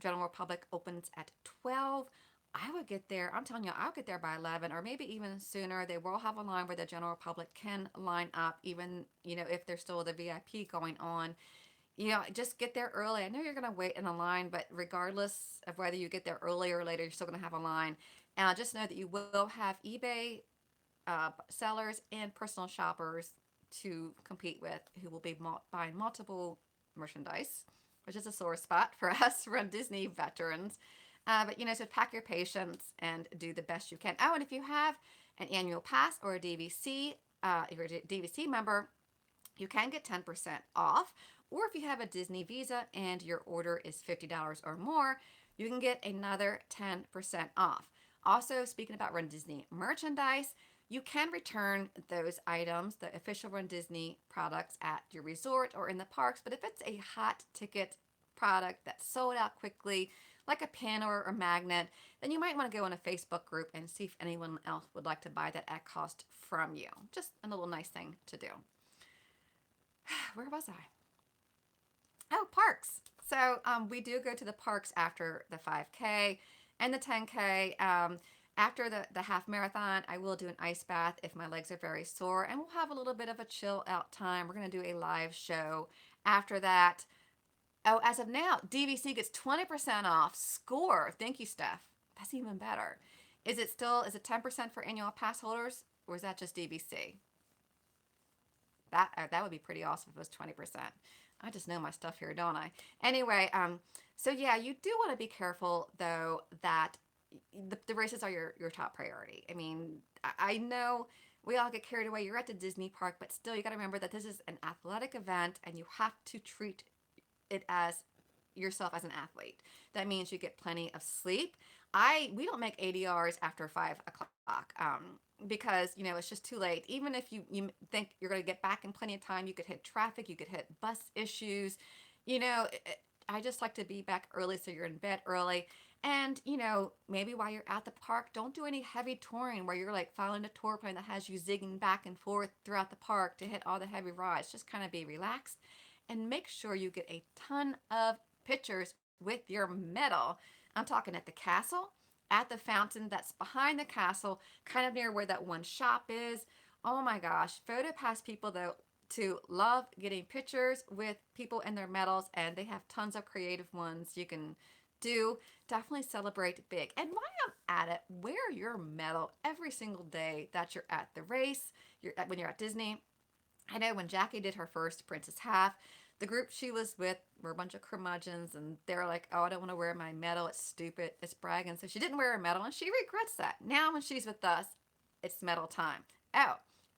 Speaker 1: General Public opens at 12. I would get there. I'm telling you, I'll get there by 11 or maybe even sooner. They will have a line where the general public can line up, even if there's still the VIP going on. Just get there early. I know you're going to wait in a line, but regardless of whether you get there early or later, you're still going to have a line. And just know that you will have eBay sellers and personal shoppers to compete with who will be buying multiple merchandise, which is a sore spot for us Run Disney veterans. But so pack your patience and do the best you can. Oh, and if you have an annual pass or a DVC, if you're a DVC member, you can get 10% off. Or if you have a Disney Visa and your order is $50 or more, you can get another 10% off. Also, speaking about Run Disney merchandise, you can return those items, the official Run Disney products, at your resort or in the parks. But if it's a hot ticket product that's sold out quickly, like a pin or a magnet, then you might want to go in a Facebook group and see if anyone else would like to buy that at cost from you. Just a little nice thing to do. Where was I? Oh, parks. So we do go to the parks after the 5K and the 10K. After the half marathon, I will do an ice bath if my legs are very sore, and we'll have a little bit of a chill out time. We're going to do a live show after that. Oh, as of now, DVC gets 20% off. Score. Thank you, Steph. That's even better. Is it 10% for annual pass holders, or is that just DVC? That would be pretty awesome if it was 20%. I just know my stuff here, don't I? Anyway, so yeah, you do want to be careful, though, that the races are your top priority. I mean, I know we all get carried away. You're at the Disney park, but still, you got to remember that this is an athletic event, and you have to treat it as yourself as an athlete. That means you get plenty of sleep. We don't make ADRs after 5 o'clock because it's just too late. Even if you think you're going to get back in plenty of time, you could hit traffic, you could hit bus issues. You know, I just like to be back early so you're in bed early. And, maybe while you're at the park, don't do any heavy touring where you're like following a tour plan that has you zigging back and forth throughout the park to hit all the heavy rides. Just kind of be relaxed and make sure you get a ton of pictures with your medal. I'm talking at the castle, at the fountain that's behind the castle, kind of near where that one shop is. Oh my gosh, PhotoPass people though to love getting pictures with people and their medals, and they have tons of creative ones you can do. Definitely celebrate big. And while I'm at it, wear your medal every single day that you're at the race. When you're at Disney. I know when Jackie did her first Princess Half, the group she was with were a bunch of curmudgeons, and they were like, "Oh, I don't want to wear my medal. It's stupid. It's bragging." So she didn't wear her medal, and she regrets that. Now, when she's with us, it's medal time. Oh,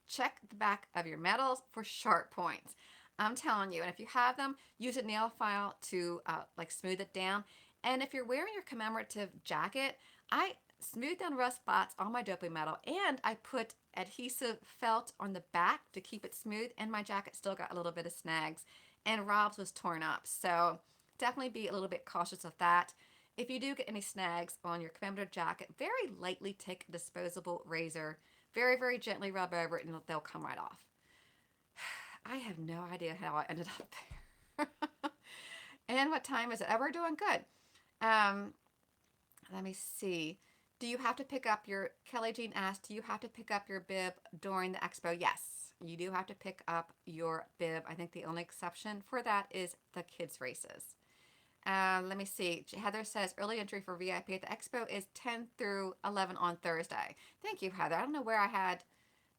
Speaker 1: check the back of your medals for sharp points. I'm telling you, and if you have them, use a nail file to like smooth it down. And if you're wearing your commemorative jacket, I smooth down rough spots on my dopey metal, and I put adhesive felt on the back to keep it smooth, and my jacket still got a little bit of snags, and Rob's was torn up. So definitely be a little bit cautious of that. If you do get any snags on your commemorative jacket, very lightly take a disposable razor, very, very gently rub over it, and they'll come right off. I have no idea how I ended up there. And what time is it? Oh, we're doing good. Um, Let me see. Do you have to pick up your, Kelly Jean asked, do you have to pick up your bib during the expo? Yes, you do have to pick up your bib. I think the only exception for that is the kids' races. Let me see. Heather says early entry for VIP at the expo is 10 through 11 on Thursday. Thank you, Heather. I don't know where I had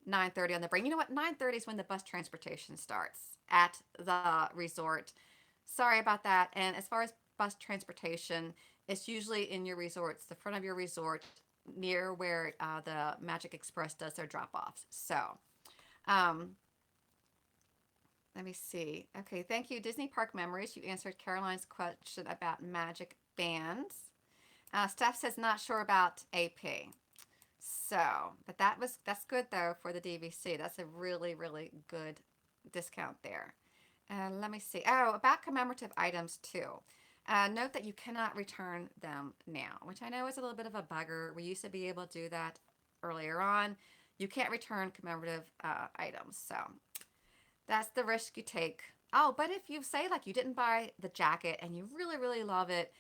Speaker 1: 9:30 on the brain. You know what? 9:30 is when the bus transportation starts at the resort. Sorry about that. And as far as bus transportation, it's usually in your resorts, the front of your resort, near where the Magic Express does their drop offs. So, um, let me see. Okay, thank you. Disney Park Memories. You answered Caroline's question about magic bands. Steph says not sure about AP. So, but that's good though for the DVC. That's a really, really good discount there. Let me see. Oh, about commemorative items too. Note that you cannot return them now, which I know is a little bit of a bugger. We used to be able to do that earlier on. You can't return commemorative items, so that's the risk you take. Oh, but if you say like you didn't buy the jacket and you really, really love it,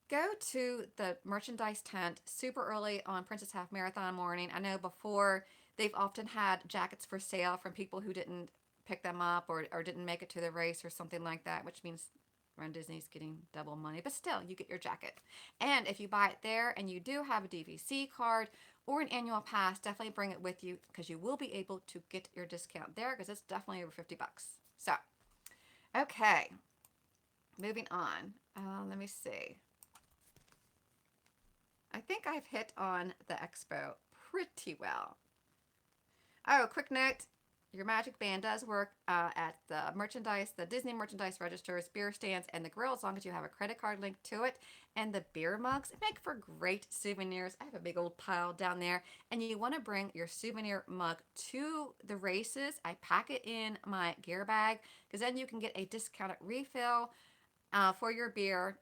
Speaker 1: go to the merchandise tent super early on Princess Half Marathon morning. I know before they've often had jackets for sale from people who didn't pick them up or didn't make it to the race or something like that, which means Run Disney's getting double money, but still, you get your jacket. And if you buy it there and you do have a DVC card or an annual pass, definitely bring it with you because you will be able to get your discount there because it's definitely over 50 bucks. So, okay, moving on. Let me see. I think I've hit on the expo pretty well. Oh, quick note. Your magic band does work at the Disney merchandise registers, beer stands, and the grill as long as you have a credit card linked to it. And the beer mugs make for great souvenirs. I have a big old pile down there. And you want to bring your souvenir mug to the races. I pack it in my gear bag because then you can get a discounted refill for your beer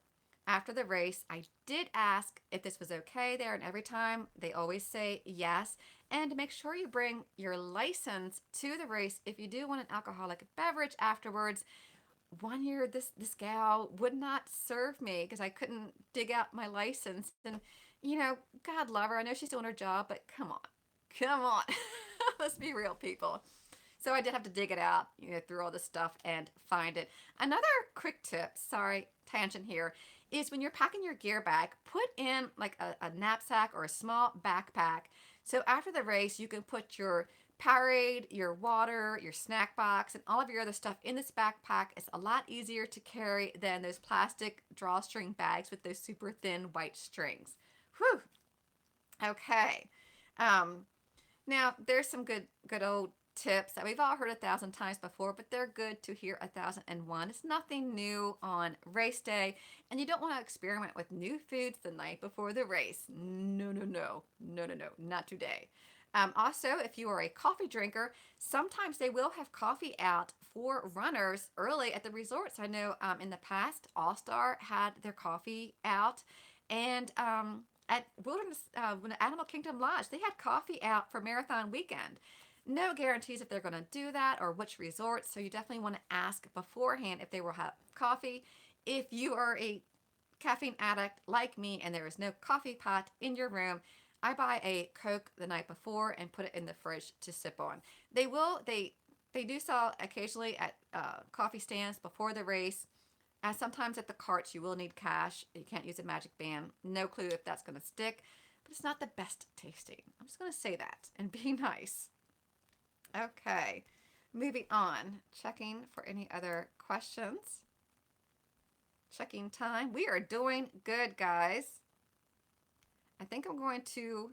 Speaker 1: after the race. I did ask if this was okay there, and every time they always say yes. And make sure you bring your license to the race if you do want an alcoholic beverage afterwards. One year, this gal would not serve me because I couldn't dig out my license. And God love her. I know she's doing her job, but come on, let's be real, people. So I did have to dig it out, through all this stuff and find it. Another quick tip, sorry, tangent here, is when you're packing your gear bag, put in like a knapsack or a small backpack. So after the race, you can put your Powerade, your water, your snack box, and all of your other stuff in this backpack. It's a lot easier to carry than those plastic drawstring bags with those super thin white strings. Whew. Okay. Um, Now, there's some good old tips that we've all heard 1,000 times before, but they're good to hear 1,001. It's nothing new on race day, and you don't want to experiment with new foods the night before the race. No, no, no, no, no, no, not today. Also, if you are a coffee drinker, sometimes they will have coffee out for runners early at the resorts. I know in the past, All Star had their coffee out, and at Animal Kingdom Lodge, they had coffee out for marathon weekend. No guarantees if they're going to do that or which resorts, so you definitely want to ask beforehand if they will have coffee. If you are a caffeine addict like me and there is no coffee pot in your room, I buy a Coke the night before and put it in the fridge to sip on. They do sell occasionally at coffee stands before the race. Sometimes at the carts you will need cash. You can't use a magic band. No clue if that's going to stick, but it's not the best tasting. I'm just going to say that and be nice. Okay, moving on. Checking for any other questions. Checking time. We are doing good, guys. I think I'm going to,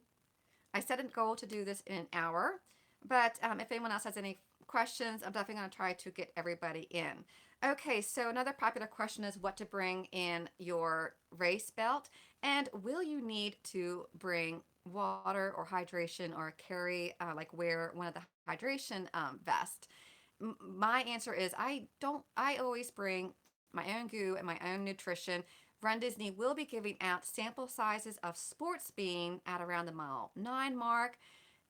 Speaker 1: I set a goal to do this in an hour, but if anyone else has any questions, I'm definitely going to try to get everybody in. Okay, so another popular question is what to bring in your race belt, and will you need to bring water or hydration or carry, like wear one of the hydration vest? My answer is I always bring my own goo and my own nutrition. Run Disney will be giving out sample sizes of sports bean at around the mile 9 mark.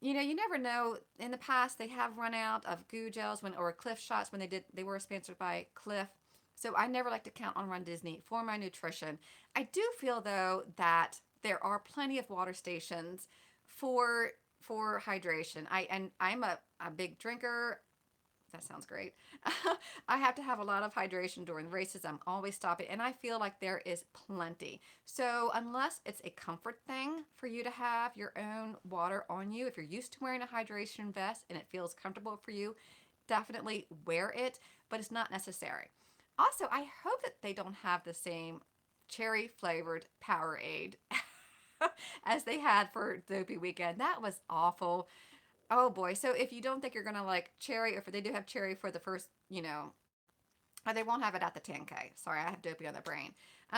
Speaker 1: You know, you never know. In the past, they have run out of goo gels or Cliff shots when they were sponsored by Cliff. So I never like to count on Run Disney for my nutrition. I do feel though that there are plenty of water stations for hydration. I'm a big drinker. That sounds great. I have to have a lot of hydration during races. I'm always stopping, and I feel like there is plenty. So, unless it's a comfort thing for you to have your own water on you, if you're used to wearing a hydration vest and it feels comfortable for you, definitely wear it, but it's not necessary. Also, I hope that they don't have the same cherry flavored Powerade as they had for Dopey Weekend. That was awful. Oh boy. So if you don't think you're gonna like cherry, or if they do have cherry for the first, or they won't have it at the 10K. Sorry, I have dopey on the brain.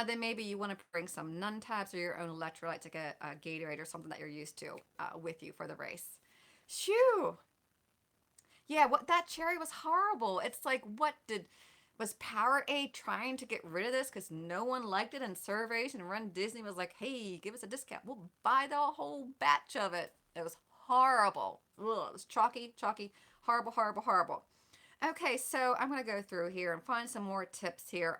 Speaker 1: Then maybe you want to bring some Nun tabs or your own electrolytes, like a Gatorade or something that you're used to, with you for the race. Shoo! Yeah, what that cherry was horrible. It's like, what did was Powerade trying to get rid of this because no one liked it in surveys, and Run Disney was like, hey, give us a discount. We'll buy the whole batch of it. It was horrible. Ugh, it was chalky, chalky, horrible, horrible, horrible. Okay, so I'm going to go through here and find some more tips here.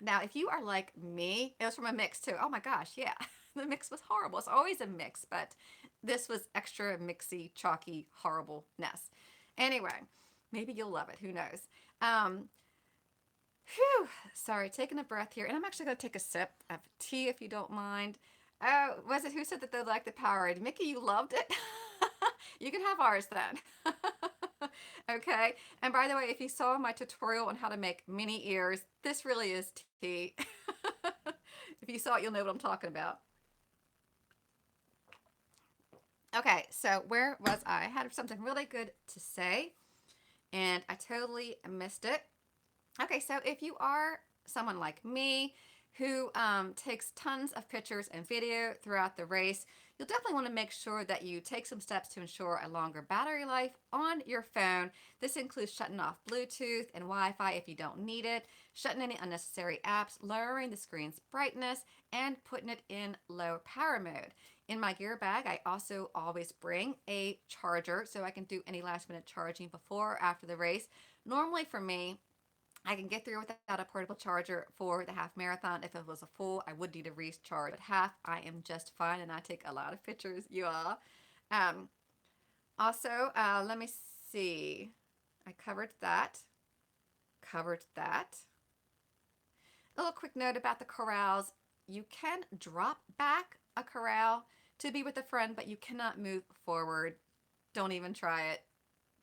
Speaker 1: Now, if you are like me, it was from a mix too. Oh my gosh, yeah. The mix was horrible. It's always a mix, but this was extra mixy, chalky horribleness. Anyway, maybe you'll love it. Who knows? Um, Whew, sorry, taking a breath here. And I'm actually going to take a sip of tea if you don't mind. Oh, was it who said that they liked the Powerade? Mickey, you loved it? You can have ours then. Okay. And by the way, if you saw my tutorial on how to make Minnie Ears, this really is tea. If you saw it, you'll know what I'm talking about. Okay, so where was I? I had something really good to say, and I totally missed it. Okay, so if you are someone like me who takes tons of pictures and video throughout the race, you'll definitely want to make sure that you take some steps to ensure a longer battery life on your phone. This includes shutting off Bluetooth and Wi-Fi if you don't need it, shutting any unnecessary apps, lowering the screen's brightness, and putting it in low power mode. In my gear bag, I also always bring a charger so I can do any last minute charging before or after the race. Normally for me, I can get through without a portable charger for the half marathon. If it was a full, I would need a recharge. But half, I am just fine, and I take a lot of pictures. You all. Um, Also, let me see. I covered that. Covered that. A little quick note about the corrals. You can drop back a corral to be with a friend, but you cannot move forward. Don't even try it.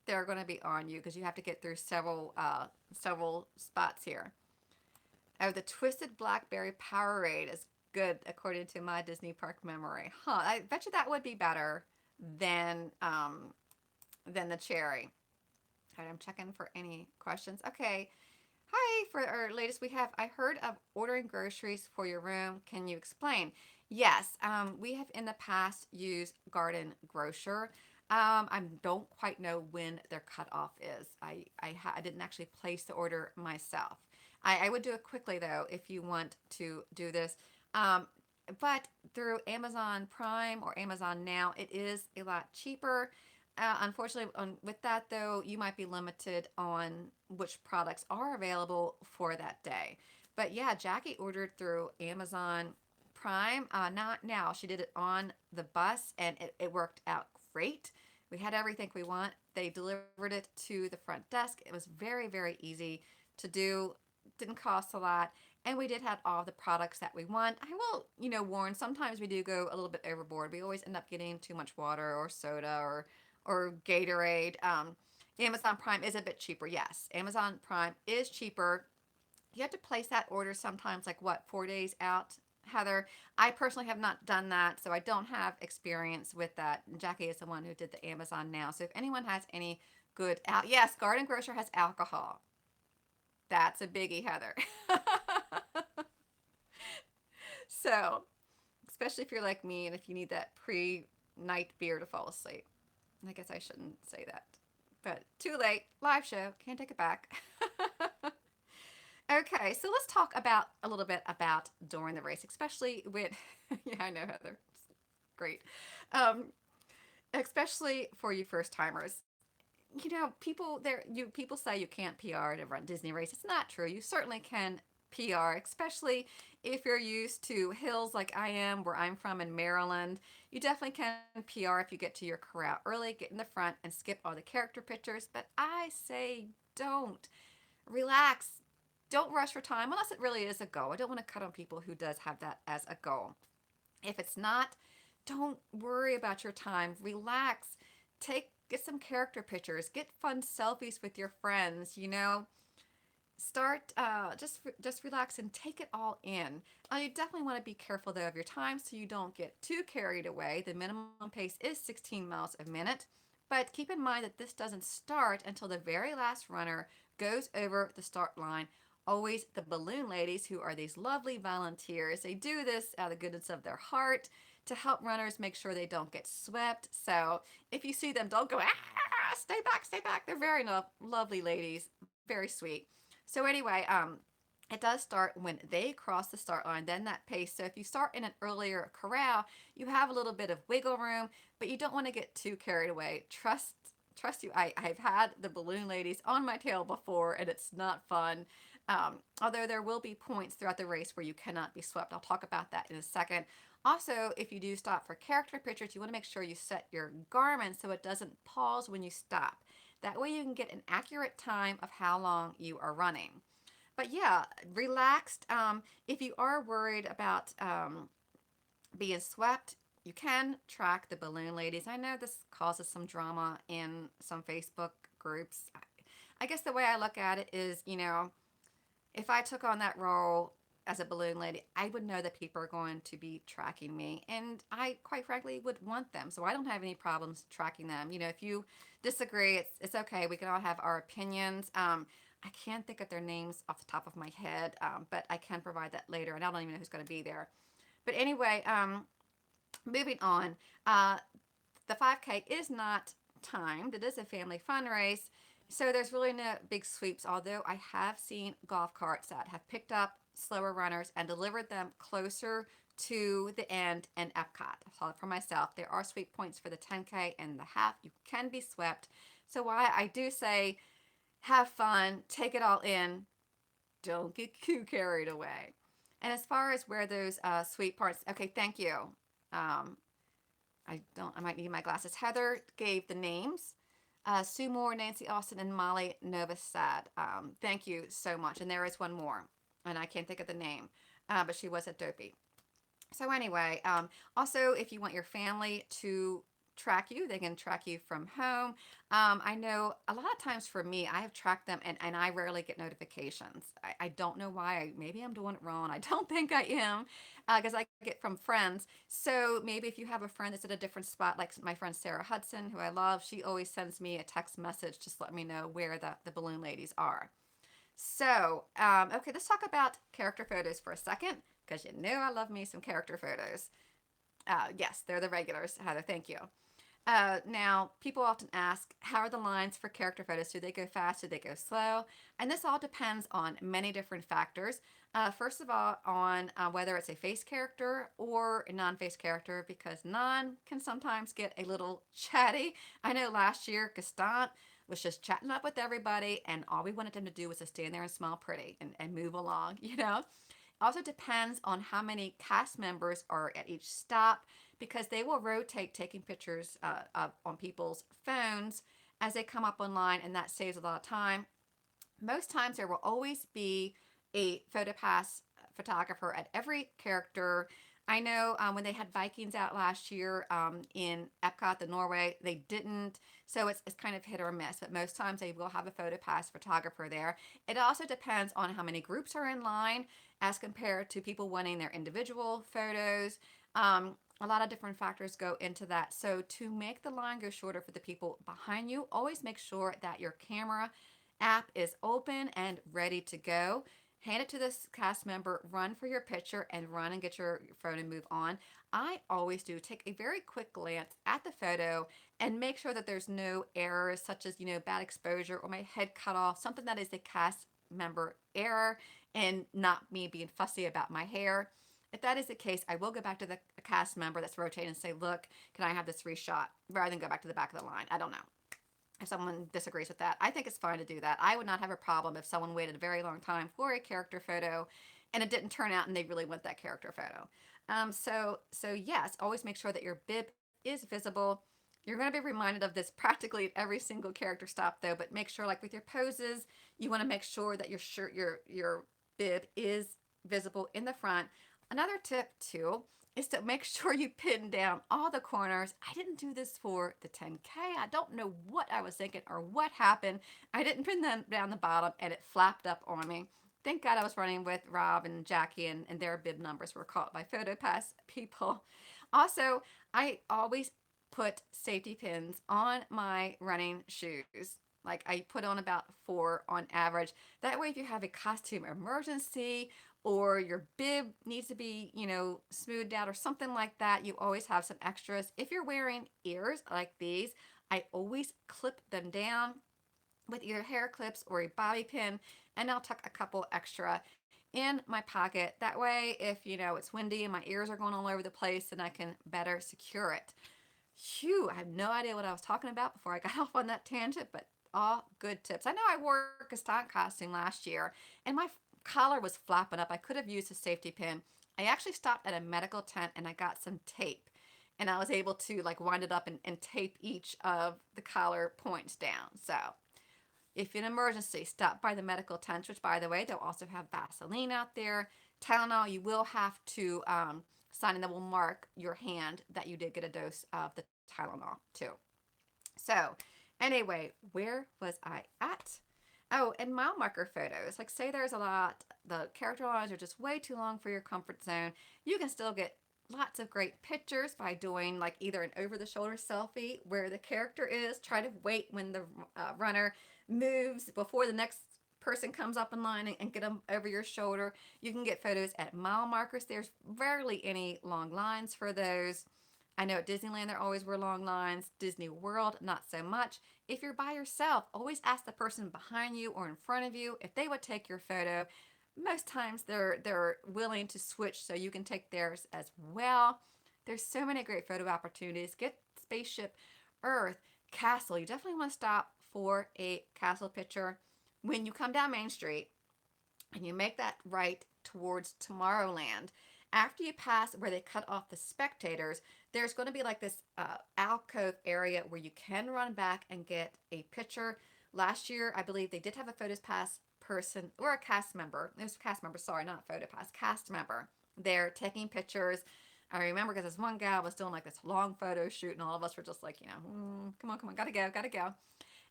Speaker 1: They're going to be on you because you have to get through several spots here. Oh, the Twisted Blackberry Powerade is good according to my Disney park memory. Huh, I bet you that would be better than the cherry. All right, I'm checking for any questions. Okay. Hi, for our latest we have, I heard of ordering groceries for your room. Can you explain? Yes, we have in the past used Garden Grocer. I don't quite know when their cutoff is. I didn't actually place the order myself. I would do it quickly though if you want to do this. Um, but through Amazon Prime or Amazon Now, it is a lot cheaper. Unfortunately, with that though, you might be limited on which products are available for that day. But yeah, Jackie ordered through Amazon Prime. Not now. She did it on the bus, and it worked out great. We had everything we want. They delivered it to the front desk. It was very, very easy to do. Didn't cost a lot, and we did have all the products that we want. I will, warn. Sometimes we do go a little bit overboard. We always end up getting too much water or soda or Gatorade. Amazon Prime is a bit cheaper. Yes, Amazon Prime is cheaper. You have to place that order sometimes, like what, 4 days out, Heather? I personally have not done that, so I don't have experience with that. Jackie is the one who did the Amazon Now. So if anyone has any good out, yes, Garden Grocer has alcohol. That's a biggie, Heather. So, especially if you're like me and if you need that pre-night beer to fall asleep. I guess I shouldn't say that. But too late. Live show. Can't take it back. Okay, so let's talk about a little bit about during the race, especially with, yeah, I know, Heather. Great. Um, Especially for you first timers. People say you can't PR to run Disney race. It's not true. You certainly can PR, especially if you're used to hills like I am, where I'm from in Maryland. You definitely can PR if you get to your corral early, get in the front, and skip all the character pictures. But I say don't. Relax. Don't rush for time unless it really is a goal. I don't want to cut on people who does have that as a goal. If it's not, don't worry about your time. Relax. Get some character pictures. Get fun selfies with your friends. Start just relax and take it all in. You definitely want to be careful though of your time so you don't get too carried away. The minimum pace is 16 miles a minute, but keep in mind that this doesn't start until the very last runner goes over the start line. Always the balloon ladies, who are these lovely volunteers. They do this out of the goodness of their heart to help runners make sure they don't get swept. So if you see them, don't go, stay back, stay back. They're very lovely ladies, very sweet. So anyway, it does start when they cross the start line, then that pace. So if you start in an earlier corral, you have a little bit of wiggle room, but you don't want to get too carried away. Trust you, I've had the balloon ladies on my tail before, and it's not fun. Although there will be points throughout the race where you cannot be swept. I'll talk about that in a second. Also, if you do stop for character pictures, you want to make sure you set your garment so it doesn't pause when you stop. That way you can get an accurate time of how long you are running. But yeah, relaxed. If you are worried about being swept, you can track the balloon ladies. I know this causes some drama in some Facebook groups. I guess the way I look at it is, if I took on that role as a balloon lady, I would know that people are going to be tracking me, and I quite frankly would want them. So I don't have any problems tracking them. If you disagree, it's okay. We can all have our opinions. I can't think of their names off the top of my head, but I can provide that later, and I don't even know who's going to be there. But anyway, moving on. The 5K is not timed. It is a family fun race. So there's really no big sweeps, although I have seen golf carts that have picked up slower runners and delivered them closer to the end in Epcot. I saw it for myself. There are sweep points for the 10K and the half. You can be swept. So why I do say have fun, take it all in, don't get too carried away. And as far as where those sweep parts, okay, thank you. Um, I might need my glasses. Heather gave the names. Sue Moore, Nancy Austin, and Molly Novosad. Thank you so much. And there is one more, and I can't think of the name, but she was at Dopey. So anyway, also if you want your family to track you. They can track you from home. I know a lot of times for me, I have tracked them and I rarely get notifications. I don't know why. Maybe I'm doing it wrong. I don't think I am because I get from friends. So maybe if you have a friend that's at a different spot, like my friend Sarah Hudson, who I love, she always sends me a text message just let me know where the balloon ladies are. So, okay, let's talk about character photos for a second because you know I love me some character photos. Yes, they're the regulars, Heather. Thank you. Now, people often ask, how are the lines for character photos? Do they go fast? Do they go slow? And this all depends on many different factors. First of all, on whether it's a face character or a non-face character, because non can sometimes get a little chatty. I know last year, Gaston was just chatting up with everybody, and all we wanted him to do was to stand there and smile pretty and move along, you know? Also depends on how many cast members are at each stop because they will rotate taking pictures on people's phones as they come up online, and that saves a lot of time. Most times there will always be a PhotoPass photographer at every character. I know when they had Vikings out last year in Epcot, the Norway, they didn't. So it's kind of hit or miss, but most times they will have a PhotoPass photographer there. It also depends on how many groups are in line as compared to people wanting their individual photos. A lot of different factors go into that. So to make the line go shorter for the people behind you, always make sure that your camera app is open and ready to go. Hand it to this cast member, run for your picture, and run and get your phone and move on. I always do take a very quick glance at the photo and make sure that there's no errors such as, bad exposure or my head cut off, something that is a cast member error and not me being fussy about my hair. If that is the case, I will go back to the cast member that's rotating and say, look, can I have this reshot rather than go back to the back of the line? I don't know if someone disagrees with that. I think it's fine to do that. I would not have a problem if someone waited a very long time for a character photo and it didn't turn out and they really want that character photo. So yes, always make sure that your bib is visible. You're going to be reminded of this practically at every single character stop though, but make sure like with your poses, you want to make sure that your shirt, your bib is visible in the front. Another tip too is to make sure you pin down all the corners. I didn't do this for the 10K. I don't know what I was thinking or what happened. I didn't pin them down the bottom and it flapped up on me. Thank God I was running with Rob and Jackie and their bib numbers were caught by PhotoPass people. Also, I always put safety pins on my running shoes. Like I put on about 4 on average. That way if you have a costume emergency or your bib needs to be, smoothed out or something like that, you always have some extras. If you're wearing ears like these, I always clip them down with either hair clips or a bobby pin, and I'll tuck a couple extra in my pocket. That way, if it's windy and my ears are going all over the place, then I can better secure it. Phew, I have no idea what I was talking about before I got off on that tangent, but all good tips. I know I wore a stunt costume last year, and my collar was flapping up. I could have used a safety pin. I actually stopped at a medical tent and I got some tape, and I was able to like wind it up and tape each of the collar points down. So if in an emergency, stop by the medical tent, which by the way, they'll also have Vaseline out there. Tylenol, you will have to sign and that will mark your hand that you did get a dose of the Tylenol too. So anyway, where was I at? Oh, and mile marker photos. Like say there's a lot, the character lines are just way too long for your comfort zone. You can still get lots of great pictures by doing like either an over the shoulder selfie where the character is. Try to wait when the runner moves before the next person comes up in line and get them over your shoulder. You can get photos at mile markers. There's rarely any long lines for those. I know at Disneyland there always were long lines. Disney World, not so much. If you're by yourself, always ask the person behind you or in front of you if they would take your photo. Most times they're willing to switch so you can take theirs as well. There's so many great photo opportunities. Get Spaceship Earth, Castle. You definitely want to stop for a castle picture. When you come down Main Street and you make that right towards Tomorrowland, after you pass where they cut off the spectators, there's going to be like this alcove area where you can run back and get a picture. Last year, I believe they did have a PhotoPass person or a cast member. It was a cast member, sorry, not PhotoPass, cast member. They're taking pictures. I remember because this one gal was doing like this long photo shoot, and all of us were just like, come on, gotta go, gotta go.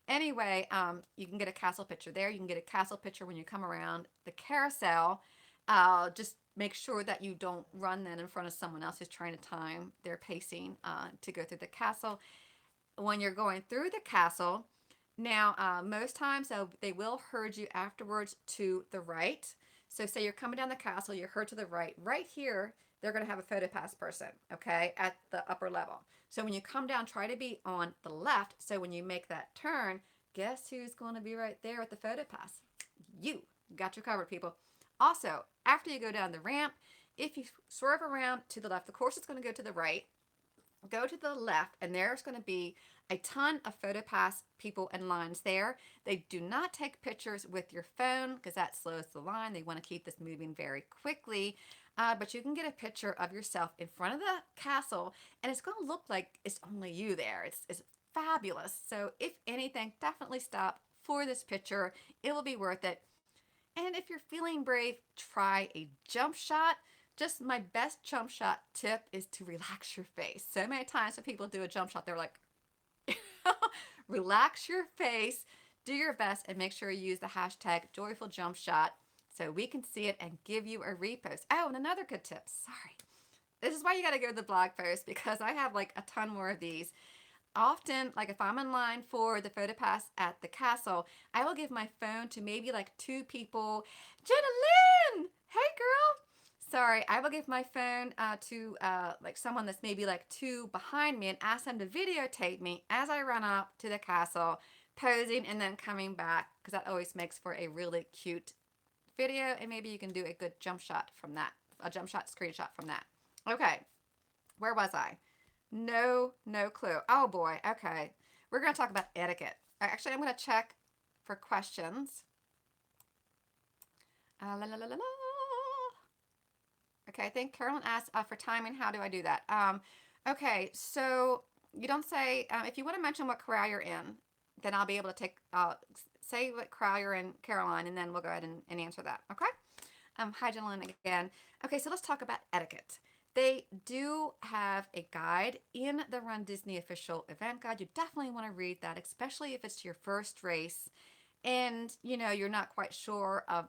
Speaker 1: Anyway, you can get a castle picture there. You can get a castle picture when you come around the carousel. Just make sure that you don't run then in front of someone else who's trying to time their pacing to go through the castle. When you're going through the castle, now most times they will herd you afterwards to the right. So say you're coming down the castle, you're herd to the right. Right here, they're going to have a photo pass person, okay, at the upper level. So when you come down, try to be on the left. So when you make that turn, guess who's going to be right there with the photo pass? You got you covered, people. Also, after you go down the ramp, if you swerve around to the left, the course is going to go to the right. Go to the left, and there's going to be a ton of PhotoPass people and lines there. They do not take pictures with your phone because that slows the line. They want to keep this moving very quickly. But you can get a picture of yourself in front of the castle, and it's going to look like it's only you there. It's fabulous. So if anything, definitely stop for this picture. It will be worth it. And if you're feeling brave, try a jump shot. Just my best jump shot tip is to relax your face. So many times when people do a jump shot, they're like, relax your face, do your best, and make sure you use the hashtag joyful jump shot so we can see it and give you a repost. Oh, and another good tip. Sorry. This is why you got to go to the blog post because I have like a ton more of these. Often, like if I'm in line for the photo pass at the castle, I will give my phone to maybe like two people. Jenna Lynn! Hey girl! Sorry, I will give my phone to like someone that's maybe like two behind me and ask them to videotape me as I run up to the castle, posing and then coming back because that always makes for a really cute video, and maybe you can do a good jump shot from that, a jump shot screenshot from that. Okay, where was I? No clue. Oh boy. Okay. We're going to talk about etiquette. Actually, I'm going to check for questions. La, la, la, la, la. Okay, I think Carolyn asked for timing. How do I do that? Okay, so you don't say, if you want to mention what corral you're in, then I'll be able to say what corral you're in, Caroline, and then we'll go ahead and answer that. Okay? Hi, gentlemen, again. Okay, so let's talk about etiquette. They do have a guide in the Run Disney official event guide. You definitely want to read that, especially if it's your first race and you're not quite sure of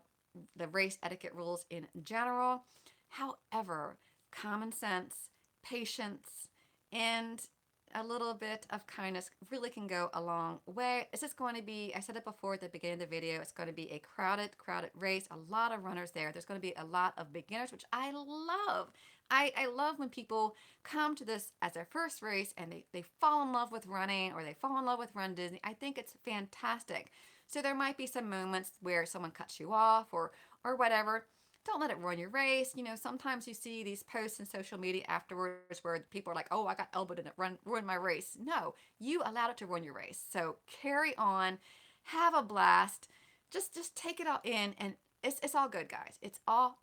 Speaker 1: the race etiquette rules in general. However, common sense, patience, and a little bit of kindness really can go a long way. This is going to be, I said it before at the beginning of the video, it's going to be a crowded race, a lot of runners there. There's going to be a lot of beginners, which I love. I love when people come to this as their first race and they fall in love with running or they fall in love with Run Disney. I think it's fantastic. So there might be some moments where someone cuts you off or whatever. Don't let it ruin your race. Sometimes you see these posts in social media afterwards where people are like, oh, I got elbowed and it ruined my race. No, you allowed it to ruin your race. So carry on, have a blast, just take it all in, and it's all good, guys. It's all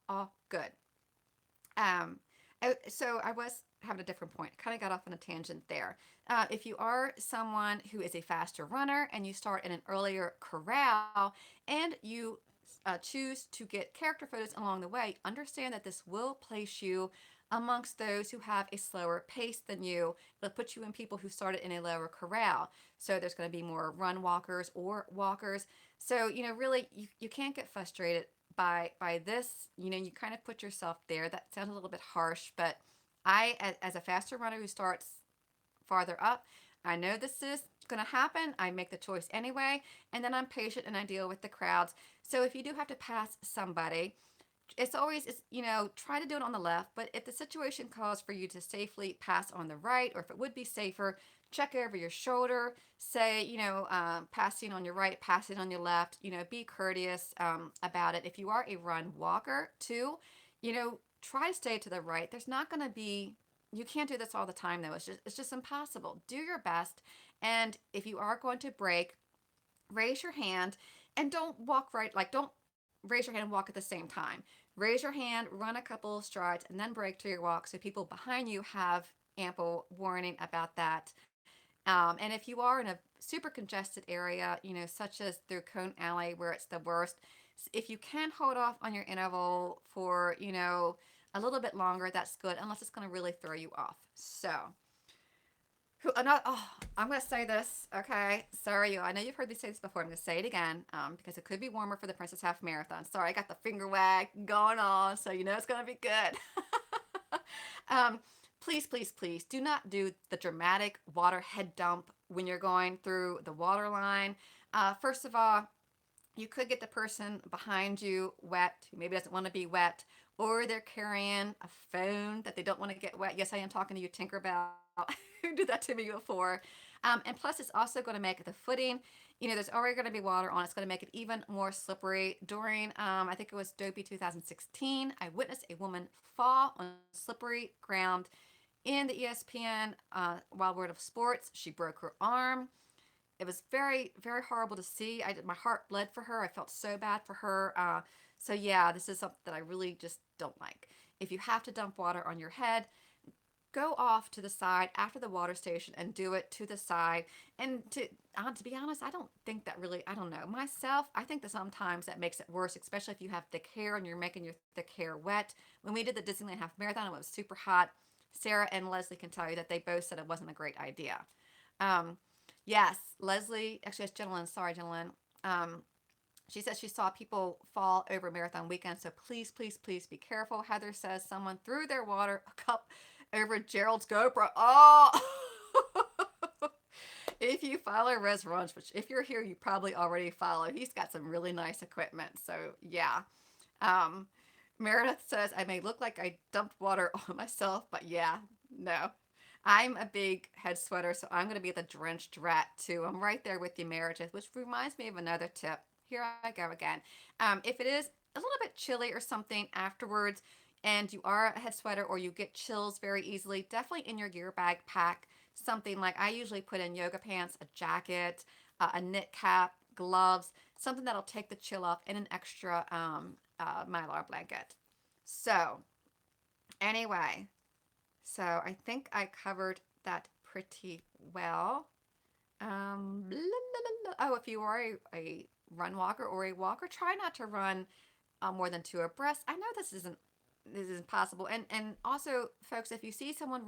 Speaker 1: good. So I was having a different point. I kind of got off on a tangent there. If you are someone who is a faster runner and you start in an earlier corral and you choose to get character photos along the way, understand that this will place you amongst those who have a slower pace than you. It'll put you in people who started in a lower corral. So there's going to be more run walkers or walkers. So, really, you can't get frustrated by this. You kind of put yourself there. That sounds a little bit harsh, but I, as a faster runner who starts farther up, I know this is going to happen. I make the choice anyway, and then I'm patient and I deal with the crowds. So if you do have to pass somebody, it's try to do it on the left, but if the situation calls for you to safely pass on the right, or if it would be safer, check over your shoulder, say, passing on your right, passing on your left, be courteous about it. If you are a run walker too, try to stay to the right. There's not going to be, you can't do this all the time though. It's just impossible. Do your best. And if you are going to break, raise your hand and don't walk right, like don't raise your hand and walk at the same time. Raise your hand, run a couple of strides, and then break to your walk so people behind you have ample warning about that. And if you are in a super congested area, such as through Cone Alley where it's the worst, if you can hold off on your interval for, a little bit longer, that's good, unless it's going to really throw you off. So, I'm going to say this, okay? Sorry, I know you've heard me say this before. I'm going to say it again because it could be warmer for the Princess Half Marathon. Sorry, I got the finger wag going on, so you know it's going to be good. um, please, please, please do not do the dramatic water head dump when you're going through the water line. First of all, you could get the person behind you wet who maybe doesn't want to be wet, or they're carrying a phone that they don't want to get wet. Yes, I am talking to you, Tinkerbell, who did that to me before. And plus, it's also going to make the footing, there's already going to be water on. It's going to make it even more slippery. During, I think it was Dopey 2016, I witnessed a woman fall on slippery ground in the ESPN Wild World of Sports. She broke her arm. It was very, very horrible to see. My heart bled for her. I felt so bad for her. So yeah, this is something that I really just don't like. If you have to dump water on your head, go off to the side after the water station and do it to the side. And to be honest, I don't think that really, I don't know. Myself, I think that sometimes that makes it worse, especially if you have thick hair and you're making your thick hair wet. When we did the Disneyland Half Marathon, it was super hot. Sarah and Leslie can tell you that they both said it wasn't a great idea. Um, Yes, Leslie, actually, it's gentleman. Sorry, gentlemen. She says she saw people fall over marathon weekend, so please, please, please be careful. Heather says someone threw their water cup over Gerald's GoPro. Oh! If you follow Res Runch, which if you're here, you probably already follow, he's got some really nice equipment. So, yeah. Um, Meredith says, I may look like I dumped water on myself, but yeah, no. I'm a big head sweater, so I'm going to be the drenched rat too. I'm right there with you, Meredith, which reminds me of another tip. Here I go again. If it is a little bit chilly or something afterwards, and you are a head sweater or you get chills very easily, definitely in your gear bag pack something like I usually put in yoga pants, a jacket, a knit cap, gloves, something that'll take the chill off, and an extra mylar blanket. So, anyway, so I think I covered that pretty well. Blah, blah, blah. Oh, if you are a run walker or a walker, try not to run more than two abreast. I know this isn't possible. And also, folks, if you see someone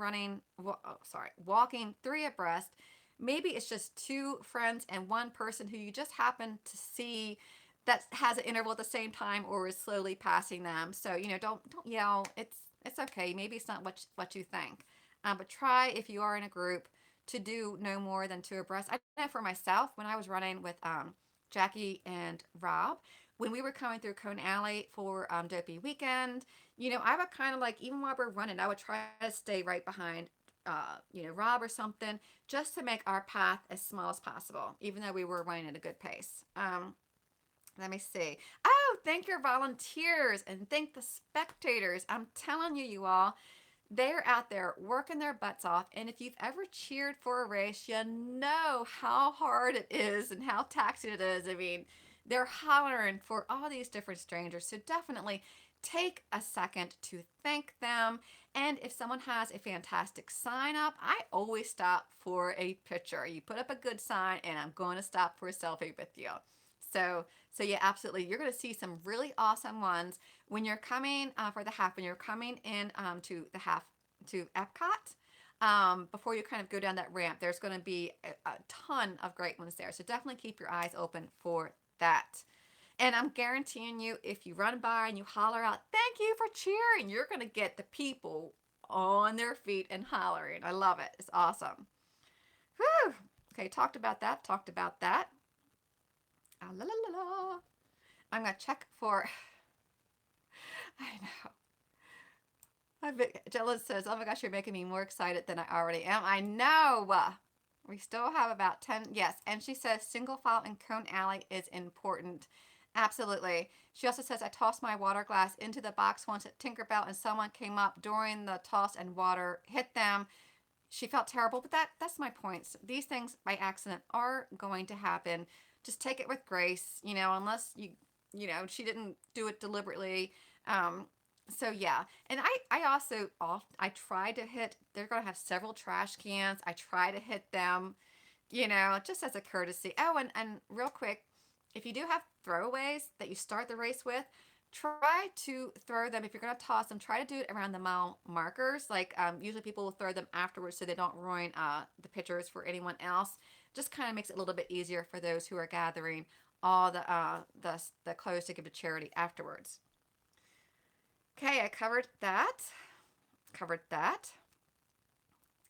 Speaker 1: walking three abreast, maybe it's just two friends and one person who you just happen to see that has an interval at the same time or is slowly passing them. So don't yell. It's okay. Maybe it's not what you think. But try, if you are in a group, to do no more than two abreast. I know for myself, when I was running with Jackie and Rob, when we were coming through Cone Alley for Dopey Weekend, I would kind of like, even while we're running, I would try to stay right behind, Rob or something, just to make our path as small as possible, even though we were running at a good pace. Let me see. Oh, thank your volunteers and thank the spectators. I'm telling you, you all, they're out there working their butts off. And if you've ever cheered for a race, you know how hard it is and how taxing it is. I mean, they're hollering for all these different strangers. So definitely take a second to thank them. And if someone has a fantastic sign up, I always stop for a picture. You put up a good sign and I'm going to stop for a selfie with you. So yeah, absolutely. You're going to see some really awesome ones when you're coming for the half, when you're coming in to the half to Epcot. Before you kind of go down that ramp, there's going to be a ton of great ones there. So definitely keep your eyes open for that. And I'm guaranteeing you, if you run by and you holler out, thank you for cheering, you're going to get the people on their feet and hollering. I love it. It's awesome. Whew. Okay, talked about that. Ah, la, la, la, la. I'm going to check for, I know. Jella says, oh my gosh, you're making me more excited than I already am. I know. We still have about 10. Yes. And she says, single file in Cone Alley is important. Absolutely. She also says, I tossed my water glass into the box once at Tinkerbell and someone came up during the toss and water hit them. She felt terrible, but that's my point. These things by accident are going to happen. Just take it with grace, unless she didn't do it deliberately. So yeah, and I also I try to hit. They're gonna have several trash cans. I try to hit them, just as a courtesy. Oh, and real quick, if you do have throwaways that you start the race with, try to throw them, if you're going to toss them, try to do it around the mile markers. Like usually people will throw them afterwards so they don't ruin the pictures for anyone else. Just kind of makes it a little bit easier for those who are gathering all the clothes to give to charity afterwards. Okay, I covered that. Covered that.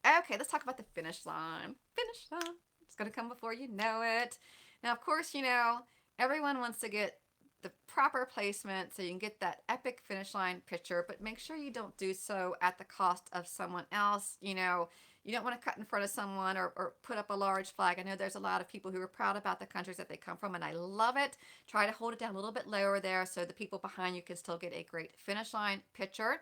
Speaker 1: Okay, let's talk about the finish line. Finish line. It's going to come before you know it. Now, of course, everyone wants to get the proper placement so you can get that epic finish line picture, but make sure you don't do so at the cost of someone else. You don't want to cut in front of someone or put up a large flag. I know there's a lot of people who are proud about the countries that they come from, and I love it. Try to hold it down a little bit lower there so the people behind you can still get a great finish line picture.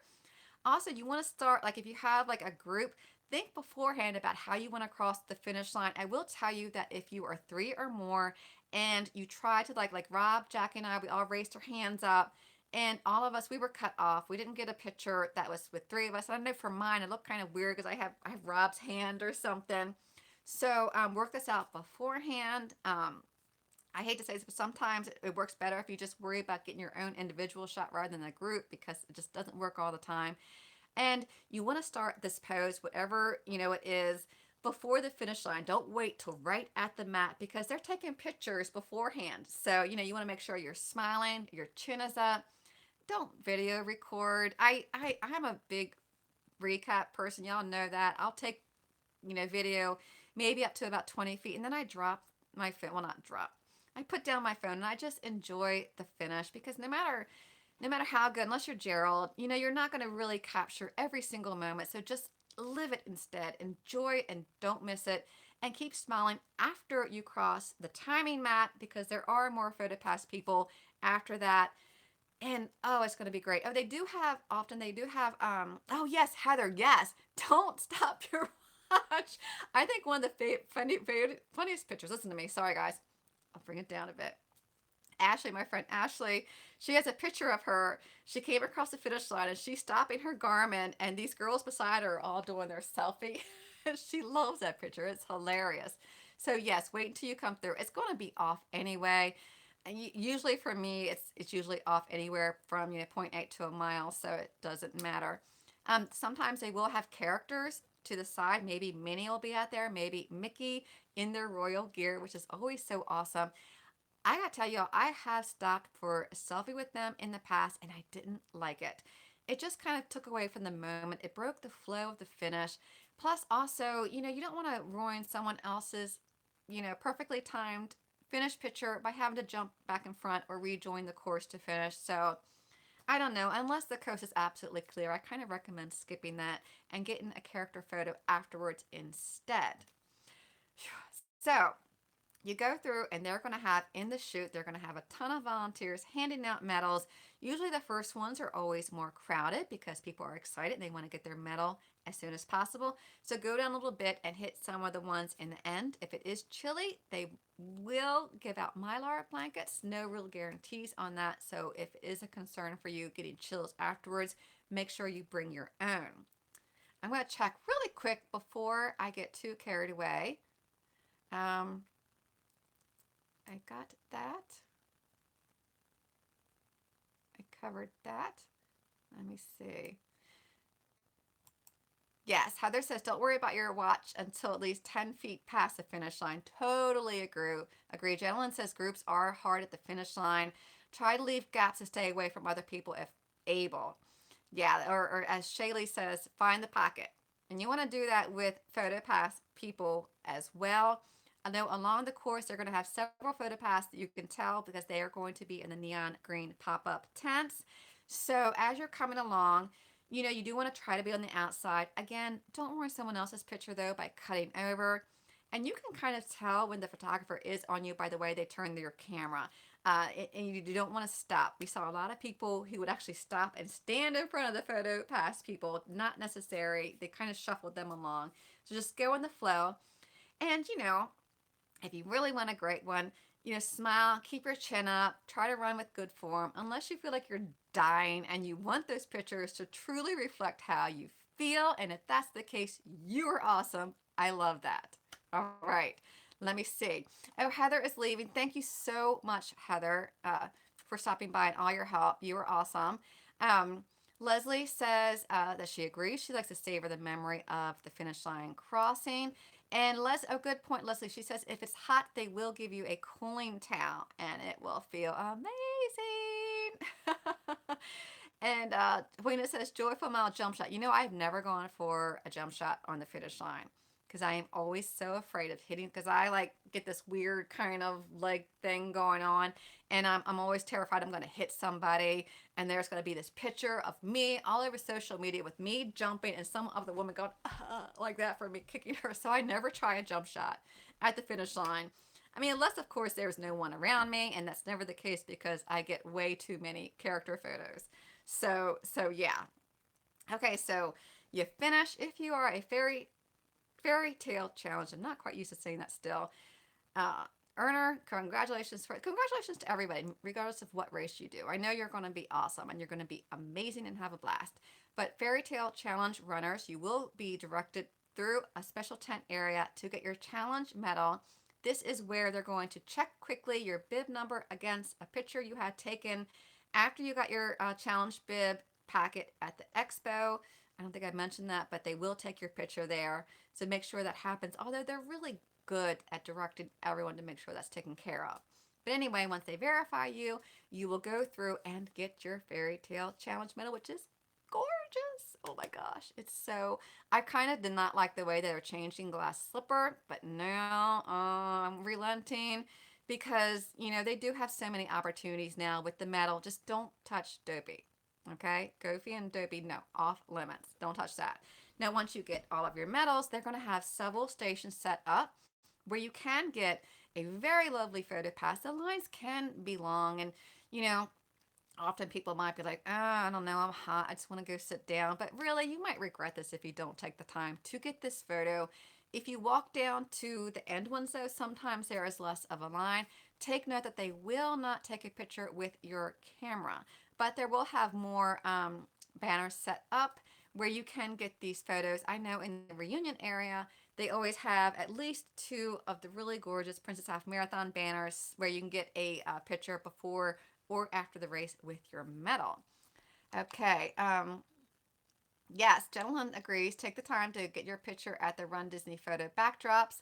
Speaker 1: Also, you want to start, like if you have like a group, think beforehand about how you want to cross the finish line. I will tell you that if you are three or more and you try to like Rob, Jackie, and I, we all raised our hands up, and all of us, we were cut off. We didn't get a picture that was with three of us. I don't know, for mine it looked kind of weird because I have Rob's hand or something. So work this out beforehand. I hate to say this, but sometimes it works better if you just worry about getting your own individual shot rather than a group, because it just doesn't work all the time. And you want to start this pose, whatever it is, before the finish line. Don't wait till right at the mat, because they're taking pictures beforehand. So you want to make sure you're smiling, your chin is up. Don't video record. I'm a big recap person. Y'all know that. I'll take video maybe up to about 20 feet, and then I drop my phone. Well, not drop. I put down my phone and I just enjoy the finish, because no matter how good, unless you're Gerald, you're not going to really capture every single moment. So just live it instead. Enjoy and don't miss it. And keep smiling after you cross the timing mat, because there are more PhotoPass people after that. And oh, it's going to be great. Oh, they do have, oh yes, Heather, yes. Don't stop your watch. I think one of the funniest pictures, listen to me, sorry guys. I'll bring it down a bit. Ashley, my friend Ashley, she has a picture of her. She came across the finish line and she's stopping her Garmin, and these girls beside her are all doing their selfie. She loves that picture. It's hilarious. So yes, wait until you come through. It's going to be off anyway. And usually for me, it's usually off anywhere from 0.8 to a mile, so it doesn't matter. Sometimes they will have characters to the side. Maybe Minnie will be out there, maybe Mickey in their royal gear, which is always so awesome. I gotta tell y'all, I have stopped for a selfie with them in the past, and I didn't like it. It just kind of took away from the moment. It broke the flow of the finish. Plus, also, you don't want to ruin someone else's, perfectly timed finish picture by having to jump back in front or rejoin the course to finish. So, I don't know. Unless the coast is absolutely clear, I kind of recommend skipping that and getting a character photo afterwards instead. So, you go through and they're going to have in the chute, they're going to have a ton of volunteers handing out medals. Usually the first ones are always more crowded because people are excited and they want to get their medal as soon as possible. So go down a little bit and hit some of the ones in the end. If it is chilly, they will give out Mylar blankets. No real guarantees on that. So if it is a concern for you getting chills afterwards, make sure you bring your own. I'm going to check really quick before I get too carried away. I got that. I covered that. Let me see. Yes, Heather says, don't worry about your watch until at least 10 feet past the finish line. Totally agree. Gentleman says groups are hard at the finish line. Try to leave gaps to stay away from other people if able. Yeah, or as Shaylee says, find the pocket. And you want to do that with PhotoPass people as well. I know along the course, they're going to have several PhotoPass that you can tell because they are going to be in the neon green pop-up tents. So as you're coming along, you do want to try to be on the outside. Again, don't ruin someone else's picture though by cutting over. And you can kind of tell when the photographer is on you by the way they turn their camera. And you don't want to stop. We saw a lot of people who would actually stop and stand in front of the PhotoPass people. Not necessary. They kind of shuffled them along. So just go in the flow. And if you really want a great one, smile, keep your chin up, try to run with good form, unless you feel like you're dying and you want those pictures to truly reflect how you feel. And if that's the case, you are awesome. I love that. All right, let me see. Oh, Heather is leaving. Thank you so much, Heather. for stopping by and all your help. You were awesome. Um, Leslie says that she agrees. She likes to savor the memory of the finish line crossing. And a good point, Leslie. She says if it's hot, they will give you a cooling towel, and it will feel amazing. And Wayne says joyful mile jump shot. You know, I've never gone for a jump shot on the finish line because I am always so afraid of hitting. Because I like get this weird kind of leg thing going on, and I'm always terrified I'm going to hit somebody, and there's going to be this picture of me all over social media with me jumping and some other woman going like that for me kicking her. So I never try a jump shot at the finish line. I mean, unless of course there's no one around me, and that's never the case because I get way too many character photos. So yeah. Okay, so you finish if you are a fairy tale challenge. I'm not quite used to saying that still. Uh, Earner, congratulations to everybody, regardless of what race you do. I know you're going to be awesome and you're going to be amazing and have a blast. But fairy tale challenge runners, you will be directed through a special tent area to get your challenge medal. This is where they're going to check quickly your bib number against a picture you had taken after you got your challenge bib packet at the expo. I don't think I mentioned that, but they will take your picture there. So make sure that happens. Although they're really good at directing everyone to make sure that's taken care of. But anyway, once they verify you, you will go through and get your fairy tale challenge medal, which is gorgeous. Oh my gosh, it's so. I kind of did not like the way they were changing Glass Slipper, but now I'm relenting because they do have so many opportunities now with the medal. Just don't touch Dopey. Okay, Goofy and Dopey, no, off limits. Don't touch that. Now, once you get all of your medals, they're going to have several stations set up where you can get a very lovely photo pass. The lines can be long, and you know, often people might be like, oh, I don't know, I'm hot. I just want to go sit down. But really, you might regret this if you don't take the time to get this photo. If you walk down to the end ones, though, sometimes there is less of a line. Take note that they will not take a picture with your camera, but there will have more banners set up where you can get these photos. I know in the reunion area, they always have at least two of the really gorgeous Princess Half Marathon banners where you can get a picture before or after the race with your medal. Okay. Yes, gentleman agrees. Take the time to get your picture at the Run Disney photo backdrops.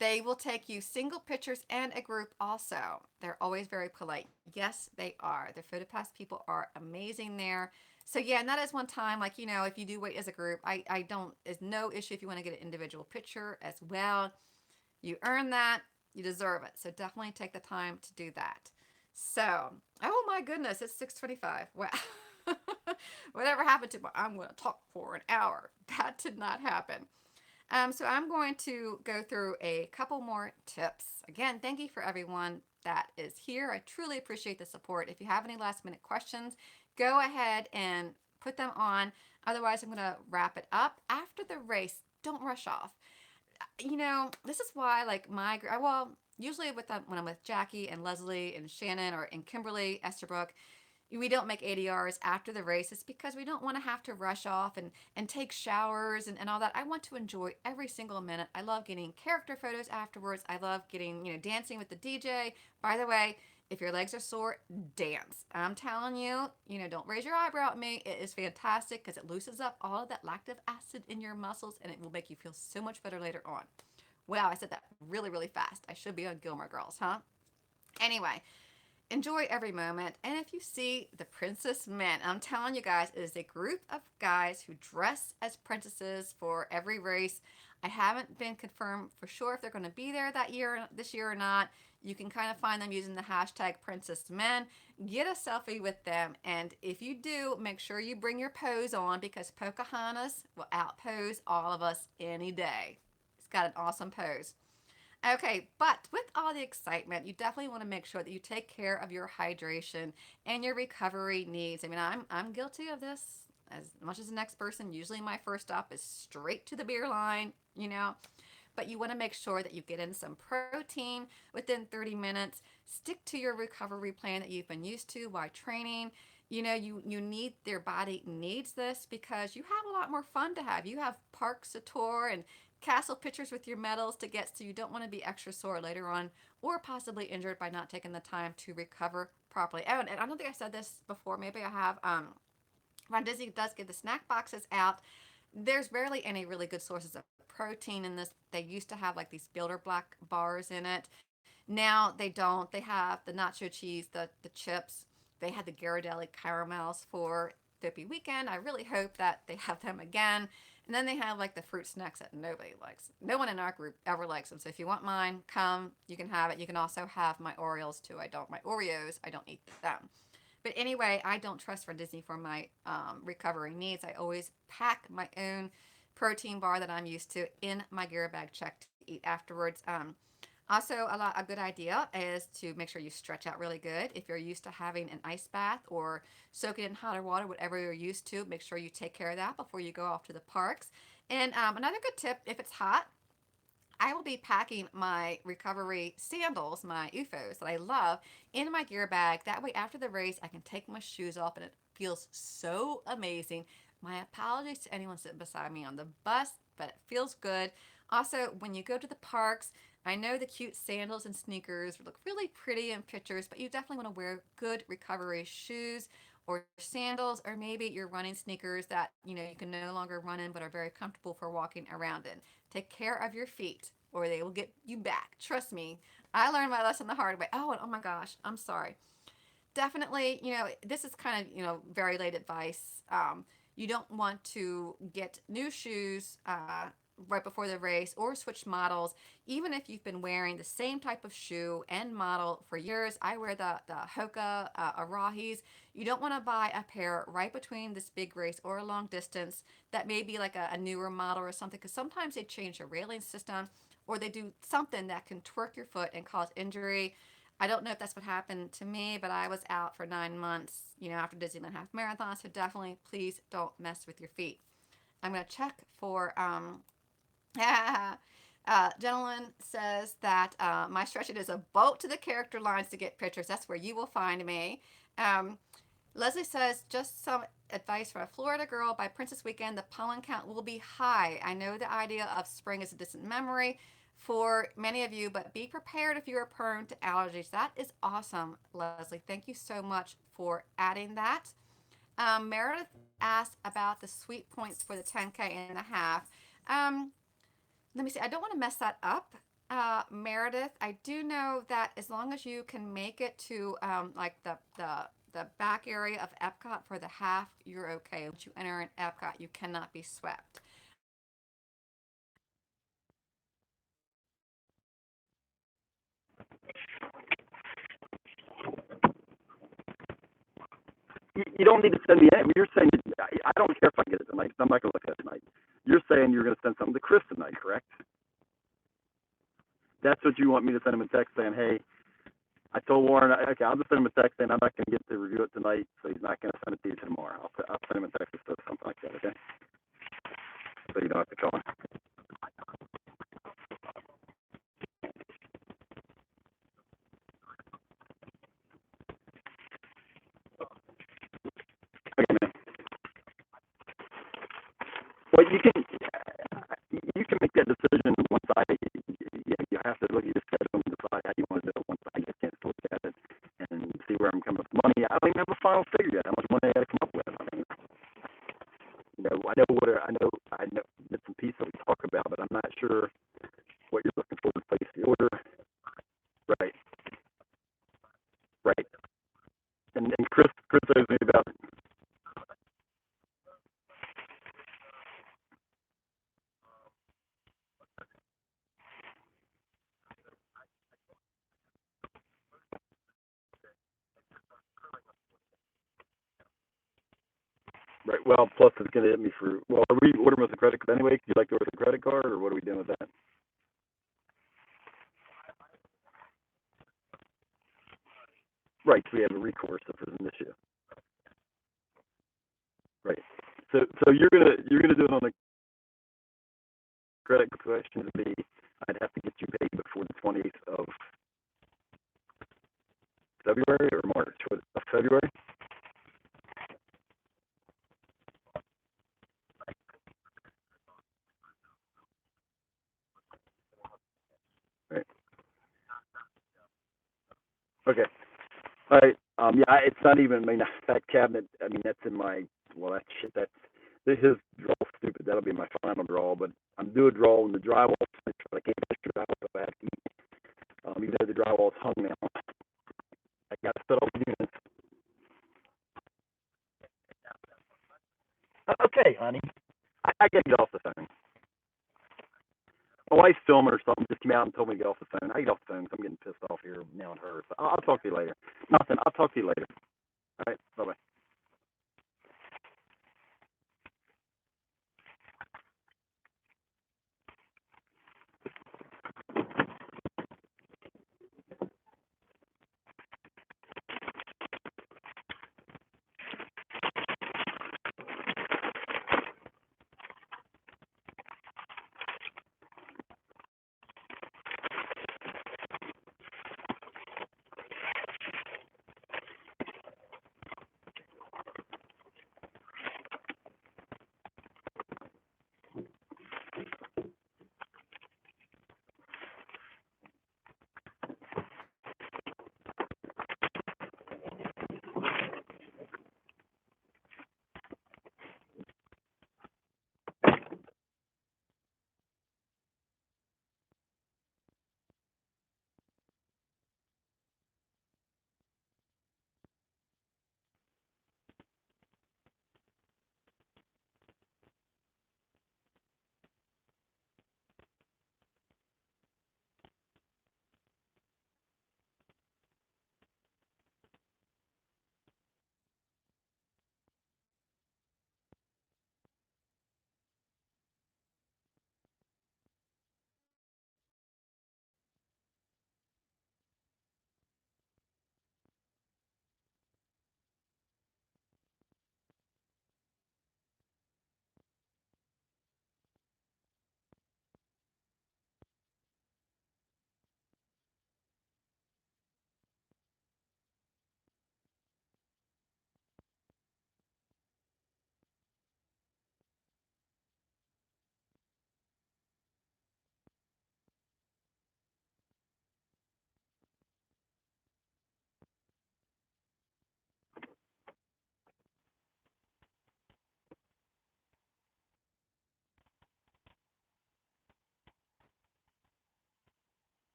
Speaker 1: They will take you single pictures and a group also. They're always very polite. Yes, they are. The PhotoPass people are amazing there. So yeah, and that is one time, like, if you do wait as a group, I don't, it's no issue if you want to get an individual picture as well. You earn that. You deserve it. So definitely take the time to do that. So, oh my goodness, it's 6:25. Wow. Whatever happened to my, I'm going to talk for an hour. That did not happen. So I'm going to go through a couple more tips. Again, thank you for everyone that is here. I truly appreciate the support. If you have any last minute questions, go ahead and put them on. Otherwise, I'm going to wrap it up. After the race, don't rush off. This is why, like, well, usually when I'm with Jackie and Leslie and Shannon or and Kimberly Esterbrook, we don't make ADRs after the race. It's because we don't want to have to rush off and take showers and all that. I want to enjoy every single minute. I love getting character photos afterwards. I love getting, dancing with the DJ. By the way, if your legs are sore, dance. I'm telling you, don't raise your eyebrow at me. It is fantastic because it loosens up all of that lactic acid in your muscles and it will make you feel so much better later on. Wow, I said that really, really fast. I should be on Gilmore Girls, huh? Anyway, enjoy every moment. And if you see the Princess Men, I'm telling you guys, it is a group of guys who dress as princesses for every race. I haven't been confirmed for sure if they're going to be there this year or not. You can kind of find them using the hashtag Princess Men. Get a selfie with them. And if you do, make sure you bring your pose on because Pocahontas will outpose all of us any day. It's got an awesome pose. Okay, but with all the excitement, you definitely want to make sure that you take care of your hydration and your recovery needs. I mean, I'm guilty of this as much as the next person. Usually my first stop is straight to the beer line. But you want to make sure that you get in some protein within 30 minutes. Stick to your recovery plan that you've been used to while training. You need, their body needs this because you have a lot more fun to have. You have parks to tour and castle pictures with your medals to get, so you don't want to be extra sore later on or possibly injured by not taking the time to recover properly. Oh, and I don't think I said this before. Maybe I have. Ron Disney does give the snack boxes out. There's rarely any really good sources of protein in this. They used to have like these Builder Black bars in it. Now they don't. They have the nacho cheese, the chips. They had the Ghirardelli caramels for Dippy Weekend. I really hope that they have them again. And then they have like the fruit snacks that nobody likes. No one in our group ever likes them. So if you want mine, come. You can have it. You can also have my Oreos too. I don't. My Oreos, I don't eat them. But anyway, I don't trust for Disney for my recovery needs. I always pack my own protein bar that I'm used to in my gear bag check to eat afterwards. Also, a good idea is to make sure you stretch out really good. If you're used to having an ice bath or soaking in hotter water, whatever you're used to, make sure you take care of that before you go off to the parks. And another good tip, if it's hot, I will be packing my recovery sandals, my UFOs that I love, in my gear bag. That way, after the race, I can take my shoes off and it feels so amazing. My apologies to anyone sitting beside me on the bus, but it feels good. Also, when you go to the parks, I know the cute sandals and sneakers look really pretty in pictures, but you definitely want to wear good recovery shoes or sandals, or maybe your running sneakers that you can no longer run in but are very comfortable for walking around in. Take care of your feet or they will get you back. Trust me. I learned my lesson the hard way. Oh my gosh, I'm sorry. Definitely, this is kind of, very late advice. You don't want to get new shoes right before the race or switch models, even if you've been wearing the same type of shoe and model for years. I wear the Hoka Arahis. You don't want to buy a pair right between this big race or a long distance that may be like a newer model or something, because sometimes they change the railing system or they do something that can twerk your foot and cause injury. I don't know if that's what happened to me, but I was out for 9 months, after Disneyland Half Marathon. So definitely, please don't mess with your feet. I'm going to check for, gentleman says that my stretch it is a boat to the character lines to get pictures. That's where you will find me. Um, Leslie says, just some advice from a Florida girl. By Princess Weekend, the pollen count will be high. I know the idea of spring is a distant memory for many of you, but be prepared if you are prone to allergies. That is awesome, Leslie. Thank you so much for adding that. Meredith asked about the sweet points for the 10K and a half. Let me see. I don't want to mess that up. Meredith, I do know that as long as you can make it to like the back area of Epcot for the half, you're okay. Once you enter in Epcot, you cannot be swept.
Speaker 2: You don't need to send me anything. You're saying I don't care if I get it tonight. I'm not going to look at it tonight. You're saying you're going to send something to Chris tonight, correct? That's what you want me to send him a text saying, hey, I told Warren, okay, I'll just send him a text saying I'm not going to get to review it tonight, so he's not going to send it to you tomorrow. I'll send him a text or something like that, okay? So you don't have to call him. Okay, man. Well, you can make that decision once you have to look at your schedule and decide how you want to do it. Once I get a chance to look at it and see where I'm coming up with money. I don't even have a final figure yet. How much money I got to come up with? I mean, I know bits and pieces we talk about, but I'm not sure what you're looking for to place the order. Right, right. And Chris knows me about it. Right. Well, plus it's going to hit me for. Well, are we ordering with a credit card anyway? Do you like to order with a credit card, or what are we doing with that? Right. So we have a recourse if there's an issue. Right. So you're gonna do it on the credit question to be. I'd have to get you paid before the 28th of February or March. Of February. Okay. All right. Yeah, it's not even. I mean, that cabinet. I mean, that's in my. Well, that shit. His draw stupid. That'll be my final draw. But I'm due a draw in the drywall. I can't finish the drywall so bad. Even though the drywall's hung now, I got to fit all the units. Okay, honey. I got to get off the phone. My wife's filming or something. Just came out and told me to get off the phone. I get off the phone because I'm getting pissed off here now at her. So I'll talk to you later. Nothing. I'll talk to you later. All right. Bye bye.